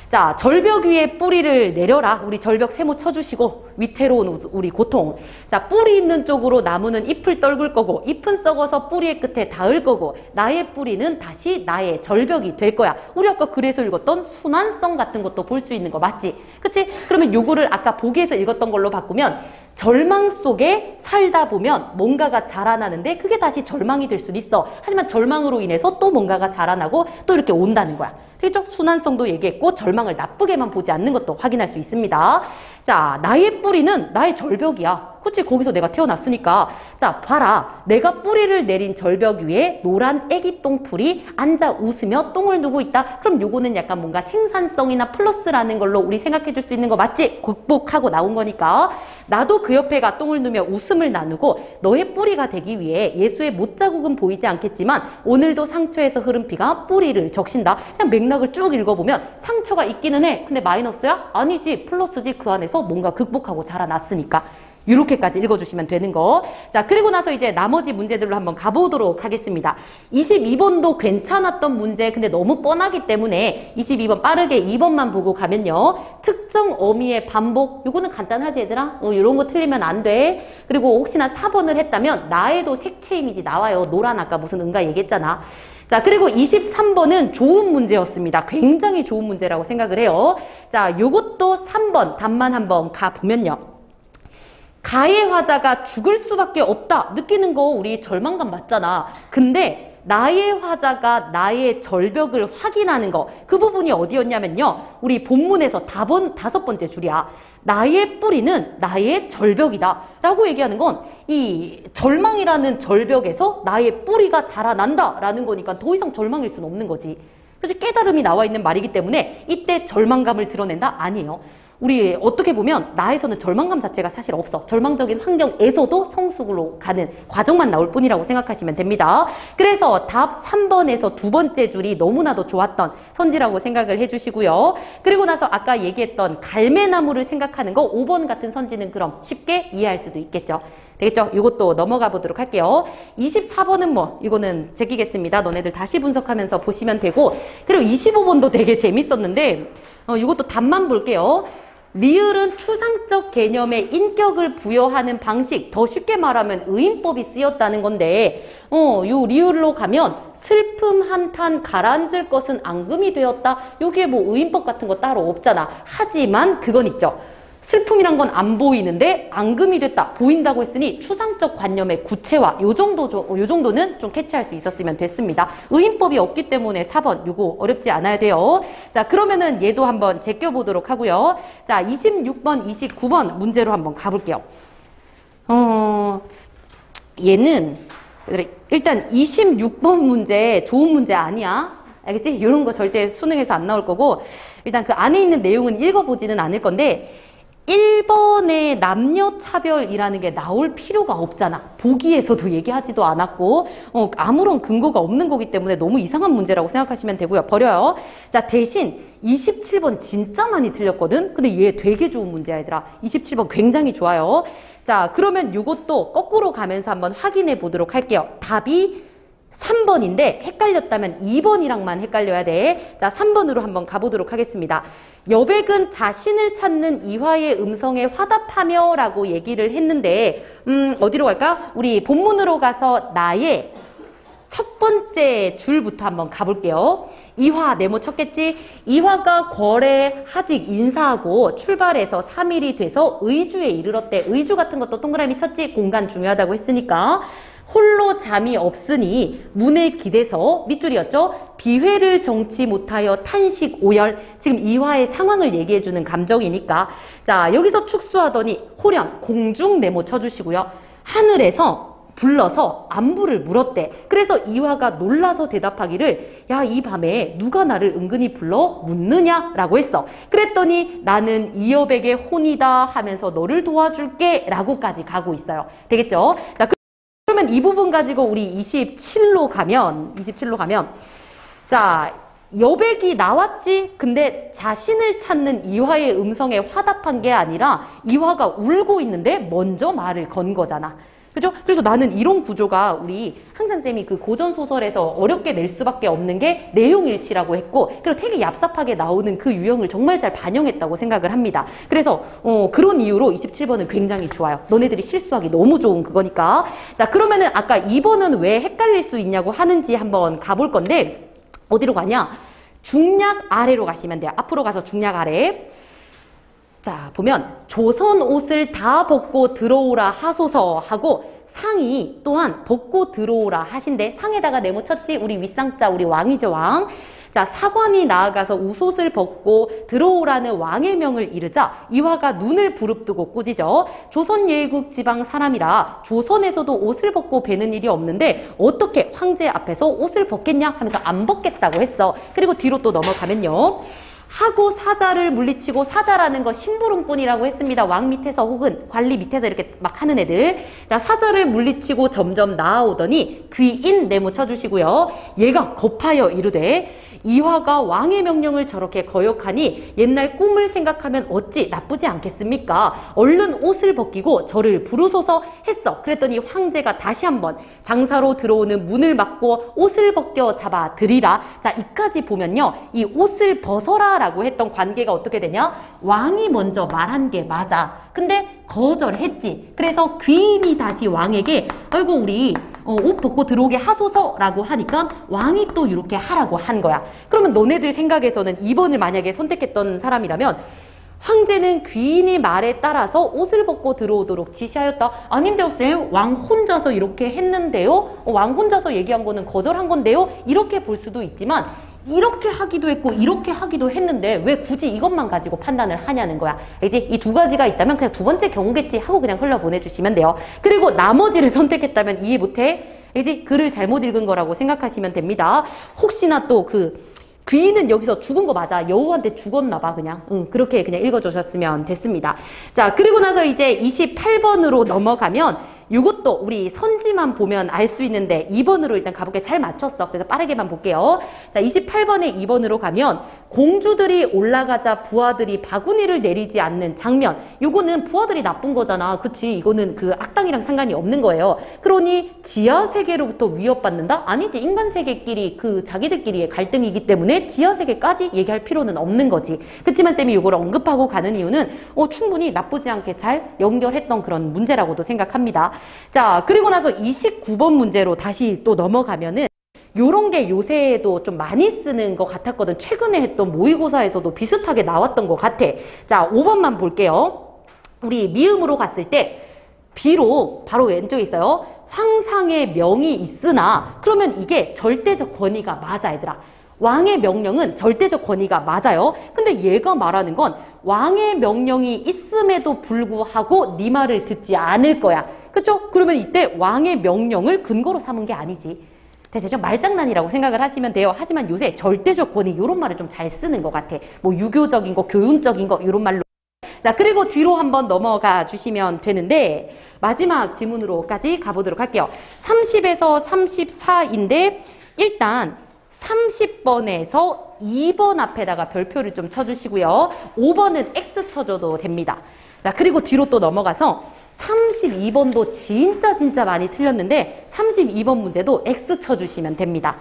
자, 절벽 위에 뿌리를 내려라. 우리 절벽 세모 쳐주시고 위태로운 우리 고통. 자, 뿌리 있는 쪽으로 나무는 잎을 떨굴 거고 잎은 썩어서 뿌리의 끝에 닿을 거고 나의 뿌리는 다시 나의 절벽이 될 거야. 우리 아까 글에서 읽었던 순환성 같은 것도 볼 수 있는 거 맞지? 그치? 그러면 요거를 아까 보기에서 읽었던 걸로 바꾸면 절망 속에 살다 보면 뭔가가 자라나는데 그게 다시 절망이 될 수도 있어. 하지만 절망으로 인해서 또 뭔가가 자라나고 또 이렇게 온다는 거야. 되겠죠? 순환성도 얘기했고 절망을 나쁘게만 보지 않는 것도 확인할 수 있습니다. 자, 나의 뿌리는 나의 절벽이야. 그치? 거기서 내가 태어났으니까. 자, 봐라. 내가 뿌리를 내린 절벽 위에 노란 애기 똥풀이 앉아 웃으며 똥을 누고 있다. 그럼 요거는 약간 뭔가 생산성이나 플러스라는 걸로 우리 생각해 줄 수 있는 거 맞지? 극복하고 나온 거니까. 나도 그 옆에가 똥을 누며 웃음을 나누고 너의 뿌리가 되기 위해 예수의 못자국은 보이지 않겠지만 오늘도 상처에서 흐른 피가 뿌리를 적신다. 그냥 맥락을 쭉 읽어보면 상처가 있기는 해. 근데 마이너스야? 아니지. 플러스지. 그 안에서 뭔가 극복하고 자라났으니까. 이렇게까지 읽어주시면 되는 거. 자, 그리고 나서 이제 나머지 문제들로 한번 가보도록 하겠습니다. 22번도 괜찮았던 문제, 근데 너무 뻔하기 때문에 22번 빠르게 2번만 보고 가면요. 특정 어미의 반복, 요거는 간단하지 얘들아? 요런 거 틀리면 안 돼. 그리고 혹시나 4번을 했다면 나에도 색채 이미지 나와요. 노란 아까 무슨 은가 얘기했잖아. 자, 그리고 23번은 좋은 문제였습니다. 굉장히 좋은 문제라고 생각을 해요. 자, 요것도 3번 답만 한번 가보면요. 가해 화자가 죽을 수밖에 없다 느끼는 거 우리 절망감 맞잖아. 근데 나의 화자가 나의 절벽을 확인하는 거, 그 부분이 어디였냐면요. 우리 본문에서 5번째 줄이야. 나의 뿌리는 나의 절벽이다 라고 얘기하는 건 이 절망이라는 절벽에서 나의 뿌리가 자라난다 라는 거니까 더 이상 절망일 수는 없는 거지. 그래서 깨달음이 나와 있는 말이기 때문에 이때 절망감을 드러낸다? 아니에요. 우리 어떻게 보면 나에서는 절망감 자체가 사실 없어. 절망적인 환경에서도 성숙으로 가는 과정만 나올 뿐이라고 생각하시면 됩니다. 그래서 답 3번에서 두 번째 줄이 너무나도 좋았던 선지라고 생각을 해주시고요. 그리고 나서 아까 얘기했던 갈매나무를 생각하는 거 5번 같은 선지는 그럼 쉽게 이해할 수도 있겠죠. 되겠죠? 이것도 넘어가 보도록 할게요. 24번은 뭐 이거는 제끼겠습니다. 너네들 다시 분석하면서 보시면 되고, 그리고 25번도 되게 재밌었는데 이것도 답만 볼게요. 리을은 추상적 개념에 인격을 부여하는 방식, 더 쉽게 말하면 의인법이 쓰였다는 건데 요 리을로 가면 슬픔 한탄 가라앉을 것은 앙금이 되었다. 여기에 뭐 의인법 같은 거 따로 없잖아. 하지만 그건 있죠. 슬픔이란 건 안 보이는데 앙금이 됐다. 보인다고 했으니 추상적 관념의 구체화. 요 정도는 좀 캐치할 수 있었으면 됐습니다. 의인법이 없기 때문에 4번 요거 어렵지 않아야 돼요. 자, 그러면은 얘도 한번 제껴보도록 하고요. 자, 26번, 29번 문제로 한번 가볼게요. 얘는 일단 26번 문제 좋은 문제 아니야. 알겠지? 이런 거 절대 수능에서 안 나올 거고, 일단 그 안에 있는 내용은 읽어보지는 않을 건데 1번의 남녀차별이라는 게 나올 필요가 없잖아. 보기에서도 얘기하지도 않았고 아무런 근거가 없는 거기 때문에 너무 이상한 문제라고 생각하시면 되고요. 버려요. 자, 대신 27번 진짜 많이 틀렸거든. 근데 얘 되게 좋은 문제야 얘들아. 27번 굉장히 좋아요. 자, 그러면 이것도 거꾸로 가면서 한번 확인해 보도록 할게요. 답이 3번인데 헷갈렸다면 2번이랑만 헷갈려야 돼. 자, 3번으로 한번 가보도록 하겠습니다. 여백은 자신을 찾는 이화의 음성에 화답하며 라고 얘기를 했는데 어디로 갈까? 우리 본문으로 가서 나의 첫 번째 줄부터 한번 가볼게요. 이화 네모 쳤겠지? 이화가 거래, 하직, 인사하고 출발해서 3일이 돼서 의주에 이르렀대. 의주 같은 것도 동그라미 쳤지? 공간 중요하다고 했으니까. 홀로 잠이 없으니 문에 기대서 밑줄이었죠. 비회를 정치 못하여 탄식 오열. 지금 이화의 상황을 얘기해주는 감정이니까. 자, 여기서 축소하더니 호련, 공중 네모 쳐주시고요. 하늘에서 불러서 안부를 물었대. 그래서 이화가 놀라서 대답하기를 야, 이 밤에 누가 나를 은근히 불러 묻느냐? 라고 했어. 그랬더니 나는 이여백의 혼이다 하면서 너를 도와줄게 라고까지 가고 있어요. 되겠죠? 자, 그러면 이 부분 가지고 우리 27로 가면 자, 여백이 나왔지? 근데 자신을 찾는 이화의 음성에 화답한 게 아니라 이화가 울고 있는데 먼저 말을 건 거잖아. 그죠? 그래서 나는 이런 구조가 우리 항상 쌤이 그 고전소설에서 어렵게 낼 수밖에 없는 게 내용일치라고 했고, 그리고 되게 얍삽하게 나오는 그 유형을 정말 잘 반영했다고 생각을 합니다. 그래서 그런 이유로 27번은 굉장히 좋아요. 너네들이 실수하기 너무 좋은 그거니까. 자, 그러면은 아까 2번은 왜 헷갈릴 수 있냐고 하는지 한번 가볼 건데, 어디로 가냐? 중략 아래로 가시면 돼요. 앞으로 가서 중략 아래. 자, 보면 조선 옷을 다 벗고 들어오라 하소서 하고 상이 또한 벗고 들어오라 하신대. 상에다가 네모 쳤지? 우리 윗상자, 우리 왕이죠, 왕. 자, 사관이 나아가서 웃옷을 벗고 들어오라는 왕의 명을 이르자 이화가 눈을 부릅뜨고 꾸짖어. 조선 예국 지방 사람이라 조선에서도 옷을 벗고 베는 일이 없는데 어떻게 황제 앞에서 옷을 벗겠냐 하면서 안 벗겠다고 했어. 그리고 뒤로 또 넘어가면요. 하고 사자를 물리치고, 사자라는 거 심부름꾼이라고 했습니다. 왕 밑에서 혹은 관리 밑에서 이렇게 막 하는 애들. 자, 사자를 물리치고 점점 나아오더니 귀인 네모 쳐주시고요. 얘가 겁하여 이르되 이화가 왕의 명령을 저렇게 거역하니 옛날 꿈을 생각하면 어찌 나쁘지 않겠습니까? 얼른 옷을 벗기고 저를 부르소서 했어. 그랬더니 황제가 다시 한번 장사로 들어오는 문을 막고 옷을 벗겨 잡아 드리라. 자, 이까지 보면요, 이 옷을 벗어라 라고 했던 관계가 어떻게 되냐? 왕이 먼저 말한 게 맞아. 근데 거절했지. 그래서 귀인이 다시 왕에게 아이고 우리 옷 벗고 들어오게 하소서 라고 하니까 왕이 또 이렇게 하라고 한 거야. 그러면 너네들 생각에서는 2번을 만약에 선택했던 사람이라면 황제는 귀인의 말에 따라서 옷을 벗고 들어오도록 지시하였다. 아닌데요 쌤, 왕 혼자서 이렇게 했는데요, 왕 혼자서 얘기한 거는 거절한 건데요, 이렇게 볼 수도 있지만 이렇게 하기도 했고 이렇게 하기도 했는데 왜 굳이 이것만 가지고 판단을 하냐는 거야. 이제 이 두 가지가 있다면 그냥 두 번째 경우겠지 하고 그냥 흘려보내주시면 돼요. 그리고 나머지를 선택했다면 이해 못해? 이제 글을 잘못 읽은 거라고 생각하시면 됩니다. 혹시나 또 귀인은 여기서 죽은 거 맞아. 여우한테 죽었나 봐 그냥. 그렇게 그냥 읽어주셨으면 됐습니다. 자, 그리고 나서 이제 28번으로 넘어가면 이것도 우리 선지만 보면 알 수 있는데 2번으로 일단 가볼게요. 잘 맞췄어. 그래서 빠르게만 볼게요. 자, 28번에 2번으로 가면 공주들이 올라가자 부하들이 바구니를 내리지 않는 장면. 요거는 부하들이 나쁜 거잖아. 그치? 이거는 그 악당이랑 상관이 없는 거예요. 그러니 지하 세계로부터 위협받는다? 아니지. 인간 세계끼리 그 자기들끼리의 갈등이기 때문에 지하 세계까지 얘기할 필요는 없는 거지. 그치만 쌤이 요걸 언급하고 가는 이유는 충분히 나쁘지 않게 잘 연결했던 그런 문제라고도 생각합니다. 자, 그리고 나서 29번 문제로 다시 또 넘어가면은 요런 게 요새도 좀 많이 쓰는 것 같았거든. 최근에 했던 모의고사에서도 비슷하게 나왔던 것 같아. 자, 5번만 볼게요. 우리 미음으로 갔을 때 비로 바로 왼쪽에 있어요. 황상의 명이 있으나, 그러면 이게 절대적 권위가 맞아 얘들아. 왕의 명령은 절대적 권위가 맞아요. 근데 얘가 말하는 건 왕의 명령이 있음에도 불구하고 네 말을 듣지 않을 거야. 그쵸? 그러면 이때 왕의 명령을 근거로 삼은 게 아니지. 대체죠? 말장난이라고 생각을 하시면 돼요. 하지만 요새 절대적 권위 이런 말을 좀 잘 쓰는 것 같아. 뭐 유교적인 거, 교훈적인 거 이런 말로. 자, 그리고 뒤로 한번 넘어가 주시면 되는데 마지막 지문으로까지 가보도록 할게요. 30에서 34인데 일단 30번에서 2번 앞에다가 별표를 좀 쳐주시고요. 5번은 X 쳐줘도 됩니다. 자, 그리고 뒤로 또 넘어가서 32번도 진짜 많이 틀렸는데 32번 문제도 X 쳐주시면 됩니다.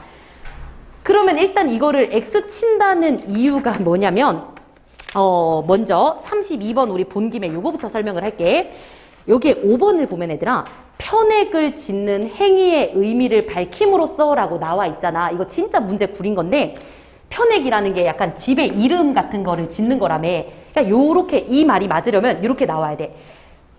그러면 일단 이거를 X 친다는 이유가 뭐냐면 먼저 32번 우리 본 김에 요거부터 설명을 할게. 여기에 5번을 보면 얘들아, 편액을 짓는 행위의 의미를 밝힘으로써 라고 나와 있잖아. 이거 진짜 문제 구린 건데 편액이라는 게 약간 집의 이름 같은 거를 짓는 거라며. 그러니까 요렇게 이 말이 맞으려면 이렇게 나와야 돼.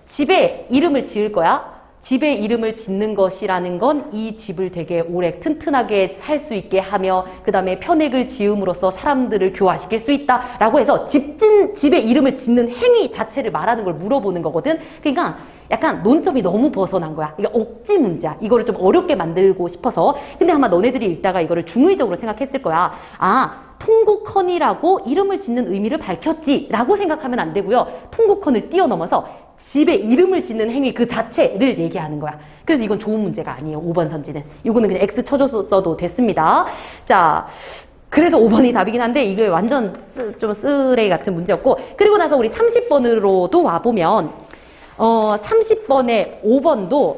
집에 이름을 지을 거야. 집의 이름을 짓는 것이라는 건 이 집을 되게 오래 튼튼하게 살 수 있게 하며 그 다음에 편액을 지음으로써 사람들을 교화시킬 수 있다라고 해서 집의 이름을 짓는 행위 자체를 말하는 걸 물어보는 거거든. 그러니까 약간 논점이 너무 벗어난 거야. 이게 억지 문제야. 이거를 좀 어렵게 만들고 싶어서. 근데 아마 너네들이 읽다가 이거를 중의적으로 생각했을 거야. 아, 통곡헌이라고 이름을 짓는 의미를 밝혔지 라고 생각하면 안 되고요. 통곡헌을 뛰어넘어서 집에 이름을 짓는 행위 그 자체를 얘기하는 거야. 그래서 이건 좋은 문제가 아니에요. 5번 선지는. 이거는 그냥 X 쳐줬어도 됐습니다. 자, 그래서 5번이 답이긴 한데 이게 완전 좀 쓰레기 같은 문제였고, 그리고 나서 우리 30번으로도 와보면 30번에 5번도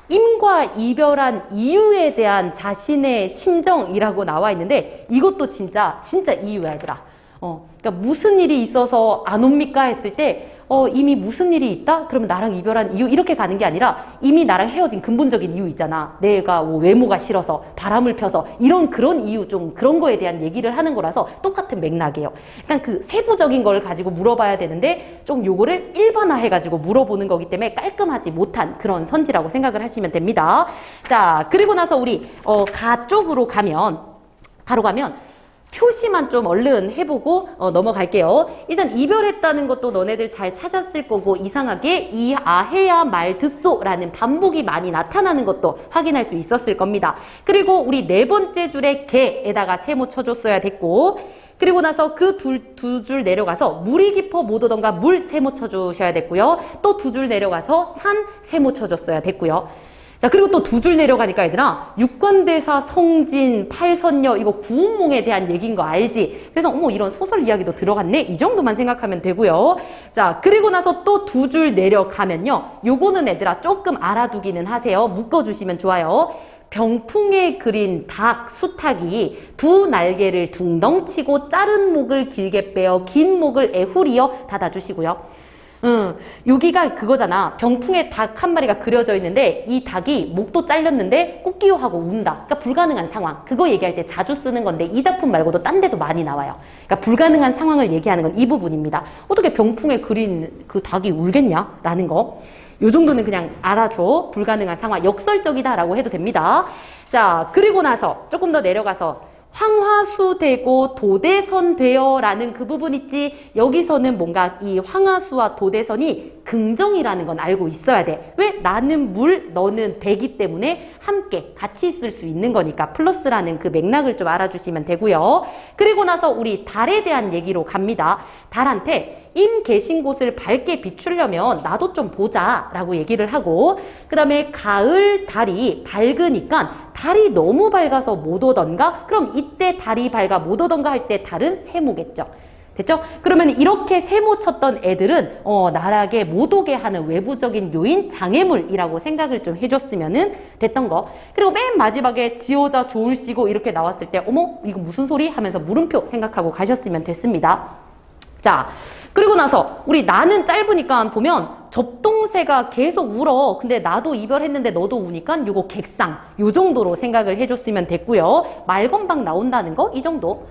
임과 이별한 이유에 대한 자신의 심정이라고 나와 있는데 이것도 진짜 이유야 얘들아. 그러니까 무슨 일이 있어서 안 옵니까 했을 때 이미 무슨 일이 있다? 그러면 나랑 이별한 이유 이렇게 가는 게 아니라 이미 나랑 헤어진 근본적인 이유 있잖아. 내가 뭐 외모가 싫어서 바람을 펴서 그런 이유 좀 그런 거에 대한 얘기를 하는 거라서 똑같은 맥락이에요. 그러니까 그 세부적인 걸 가지고 물어봐야 되는데 좀 요거를 일반화해 가지고 물어보는 거기 때문에 깔끔하지 못한 그런 선지라고 생각을 하시면 됩니다. 자, 그리고 나서 우리 가 쪽으로 가로 가면 표시만 좀 얼른 해보고 넘어갈게요. 일단 이별했다는 것도 너네들 잘 찾았을 거고 이상하게 이 아해야 말 듣소 라는 반복이 많이 나타나는 것도 확인할 수 있었을 겁니다. 그리고 우리 네 번째 줄에 개에다가 세모 쳐줬어야 됐고, 그리고 나서 그 두 줄 내려가서 물이 깊어 못 오던가 물 세모 쳐주셔야 됐고요. 또 두 줄 내려가서 산 세모 쳐줬어야 됐고요. 자, 그리고 또 두 줄 내려가니까 얘들아, 육관대사, 성진, 팔선녀 이거 구운몽에 대한 얘기인 거 알지? 그래서 어머 이런 소설 이야기도 들어갔네? 이 정도만 생각하면 되고요. 자, 그리고 나서 또 두 줄 내려가면요. 요거는 얘들아 조금 알아두기는 하세요. 묶어주시면 좋아요. 병풍에 그린 닭, 수탉이 두 날개를 둥덩치고 자른 목을 길게 빼어 긴 목을 애후리어 닫아주시고요. 여기가 그거잖아. 병풍에 닭 한 마리가 그려져 있는데 이 닭이 목도 잘렸는데 꾹기요 하고 운다. 그러니까 불가능한 상황. 그거 얘기할 때 자주 쓰는 건데 이 작품 말고도 딴 데도 많이 나와요. 그러니까 불가능한 상황을 얘기하는 건 이 부분입니다. 어떻게 병풍에 그린 그 닭이 울겠냐? 라는 거. 요 정도는 그냥 알아줘. 불가능한 상황. 역설적이다라고 해도 됩니다. 자, 그리고 나서 조금 더 내려가서 황화수 되고 도대선 되어 라는 그 부분 있지. 여기서는 뭔가 이 황화수와 도대선이 긍정이라는 건 알고 있어야 돼. 왜? 나는 물, 너는 배기 때문에 함께 같이 있을 수 있는 거니까 플러스라는 그 맥락을 좀 알아주시면 되고요. 그리고 나서 우리 달에 대한 얘기로 갑니다. 달한테 임 계신 곳을 밝게 비추려면 나도 좀 보자 라고 얘기를 하고, 그 다음에 가을 달이 밝으니까 달이 너무 밝아서 못 오던가? 그럼 이때 달이 밝아 못 오던가 할 때 달은 세모겠죠. 됐죠? 그러면 이렇게 세모 쳤던 애들은 나락에 못 오게 하는 외부적인 요인, 장애물이라고 생각을 좀 해줬으면 됐던 거. 그리고 맨 마지막에 지오자 좋을시고 이렇게 나왔을 때 어머 이거 무슨 소리? 하면서 물음표 생각하고 가셨으면 됐습니다. 자, 그리고 나서 우리 나는 짧으니까 보면 접동새가 계속 울어. 근데 나도 이별했는데 너도 우니까 요거 객상. 요 정도로 생각을 해줬으면 됐고요. 말건방 나온다는 거 이 정도.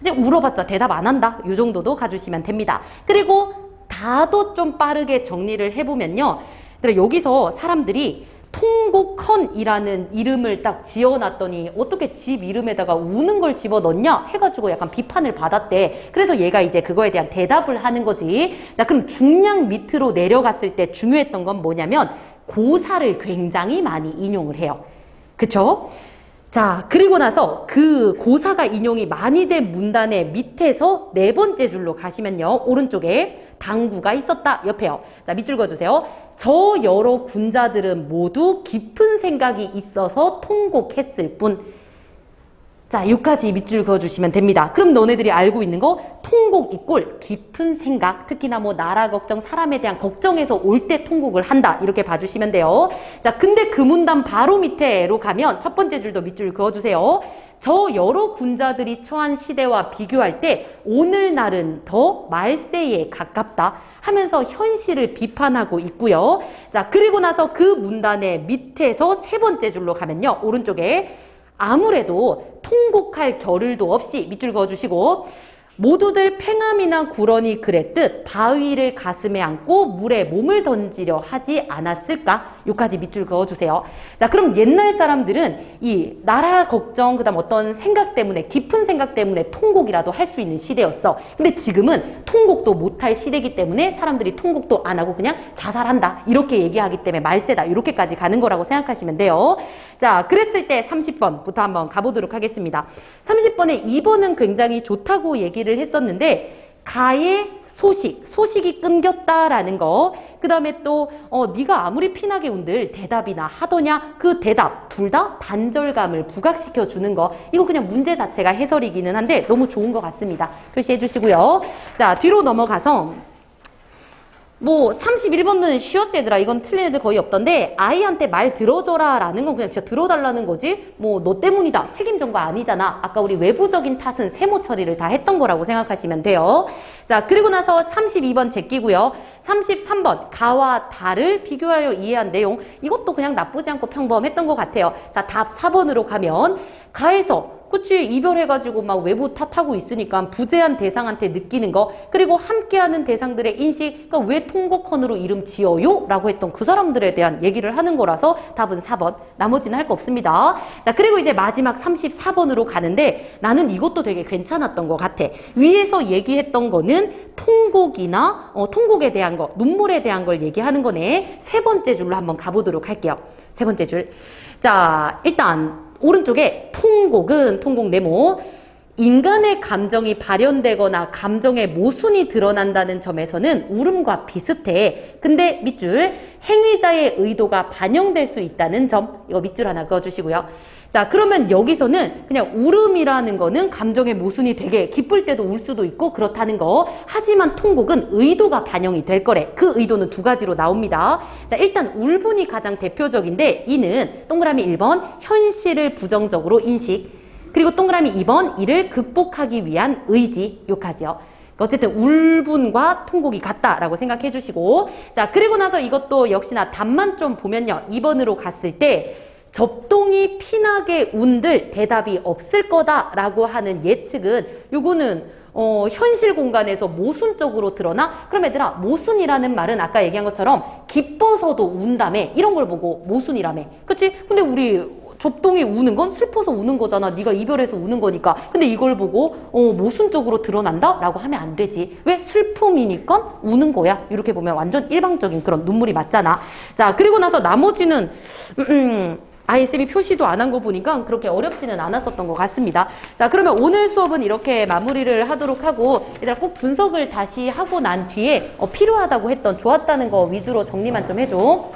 이제 울어봤자 대답 안 한다. 요 정도도 가주시면 됩니다. 그리고 다도 좀 빠르게 정리를 해보면요. 여기서 사람들이 통곡헌이라는 이름을 딱 지어놨더니 어떻게 집 이름에다가 우는 걸 집어넣냐 해가지고 약간 비판을 받았대. 그래서 얘가 이제 그거에 대한 대답을 하는 거지. 자, 그럼 중량 밑으로 내려갔을 때 중요했던 건 뭐냐면 고사를 굉장히 많이 인용을 해요. 그쵸? 자, 그리고 나서 그 고사가 인용이 많이 된 문단의 밑에서 네 번째 줄로 가시면요. 오른쪽에 당구가 있었다 옆에요. 자, 밑줄 그어주세요. 저 여러 군자들은 모두 깊은 생각이 있어서 통곡했을 뿐. 자, 여기까지 밑줄 그어주시면 됩니다. 그럼 너네들이 알고 있는 거 통곡 이꼴 깊은 생각, 특히나 뭐 나라 걱정, 사람에 대한 걱정에서 올 때 통곡을 한다 이렇게 봐주시면 돼요. 자, 근데 그 문단 바로 밑에로 가면 첫 번째 줄도 밑줄 그어주세요. 저 여러 군자들이 처한 시대와 비교할 때 오늘날은 더 말세에 가깝다 하면서 현실을 비판하고 있고요. 자, 그리고 나서 그 문단의 밑에서 세 번째 줄로 가면요. 오른쪽에 아무래도 통곡할 겨를도 없이 밑줄 그어주시고 모두들 팽함이나 구런이 그랬듯 바위를 가슴에 안고 물에 몸을 던지려 하지 않았을까? 요까지 밑줄 그어주세요. 자, 그럼 옛날 사람들은 이 나라 걱정, 그 다음 어떤 생각 때문에, 깊은 생각 때문에 통곡이라도 할 수 있는 시대였어. 근데 지금은 통곡도 못할 시대이기 때문에 사람들이 통곡도 안 하고 그냥 자살한다. 이렇게 얘기하기 때문에 말세다. 이렇게까지 가는 거라고 생각하시면 돼요. 자, 그랬을 때 30번부터 한번 가보도록 하겠습니다. 30번에 2번은 굉장히 좋다고 얘기를 했었는데 가의 소식이 끊겼다라는 거, 그 다음에 또 네가 아무리 피나게 운들 대답이나 하더냐, 그 대답 둘 다 단절감을 부각시켜 주는 거, 이거 그냥 문제 자체가 해설이기는 한데 너무 좋은 것 같습니다. 표시해 주시고요. 자, 뒤로 넘어가서 뭐 31번은 쉬었제들아, 이건 틀린 애들 거의 없던데, 아이한테 말 들어줘라 라는 건 그냥 진짜 들어달라는 거지 뭐 너 때문이다, 책임진 거 아니잖아, 아까 우리 외부적인 탓은 세모 처리를 다 했던 거라고 생각하시면 돼요. 자, 그리고 나서 32번 제끼고요. 33번 가와 다를 비교하여 이해한 내용, 이것도 그냥 나쁘지 않고 평범했던 것 같아요. 자, 답 4번으로 가면 가에서 그치, 이별해가지고 막 외부 탓하고 있으니까 부재한 대상한테 느끼는 거, 그리고 함께하는 대상들의 인식, 그러니까 왜 통곡헌으로 이름 지어요? 라고 했던 그 사람들에 대한 얘기를 하는 거라서 답은 4번, 나머지는 할 거 없습니다. 자, 그리고 이제 마지막 34번으로 가는데 나는 이것도 되게 괜찮았던 것 같아. 위에서 얘기했던 거는 통곡이나 통곡에 대한 거, 눈물에 대한 걸 얘기하는 거네. 세 번째 줄로 한번 가보도록 할게요. 세 번째 줄. 자, 일단 오른쪽에 통곡은 통곡 네모, 인간의 감정이 발현되거나 감정의 모순이 드러난다는 점에서는 울음과 비슷해. 근데 밑줄 행위자의 의도가 반영될 수 있다는 점, 이거 밑줄 하나 그어주시고요. 자, 그러면 여기서는 그냥 울음이라는 거는 감정의 모순이 되게 기쁠 때도 울 수도 있고 그렇다는 거. 하지만 통곡은 의도가 반영이 될 거래. 그 의도는 두 가지로 나옵니다. 자, 일단 울분이 가장 대표적인데 이는 동그라미 1번 현실을 부정적으로 인식, 그리고 동그라미 2번 이를 극복하기 위한 의지, 요까지요. 어쨌든 울분과 통곡이 같다라고 생각해 주시고, 자, 그리고 나서 이것도 역시나 답만 좀 보면요. 2번으로 갔을 때 접동이 피나게 운들 대답이 없을 거다라고 하는 예측은, 요거는 현실 공간에서 모순적으로 드러나? 그럼 얘들아, 모순이라는 말은 아까 얘기한 것처럼 기뻐서도 운다며, 이런 걸 보고 모순이라며. 그치? 근데 우리 접동이 우는 건 슬퍼서 우는 거잖아. 네가 이별해서 우는 거니까. 근데 이걸 보고 모순적으로 드러난다? 라고 하면 안 되지. 왜? 슬픔이니까 우는 거야. 이렇게 보면 완전 일방적인 그런 눈물이 맞잖아. 자, 그리고 나서 나머지는 아예 쌤이 표시도 안 한 거 보니까 그렇게 어렵지는 않았었던 것 같습니다. 자, 그러면 오늘 수업은 이렇게 마무리를 하도록 하고, 얘들아 꼭 분석을 다시 하고 난 뒤에 필요하다고 했던, 좋았다는 거 위주로 정리만 좀 해줘.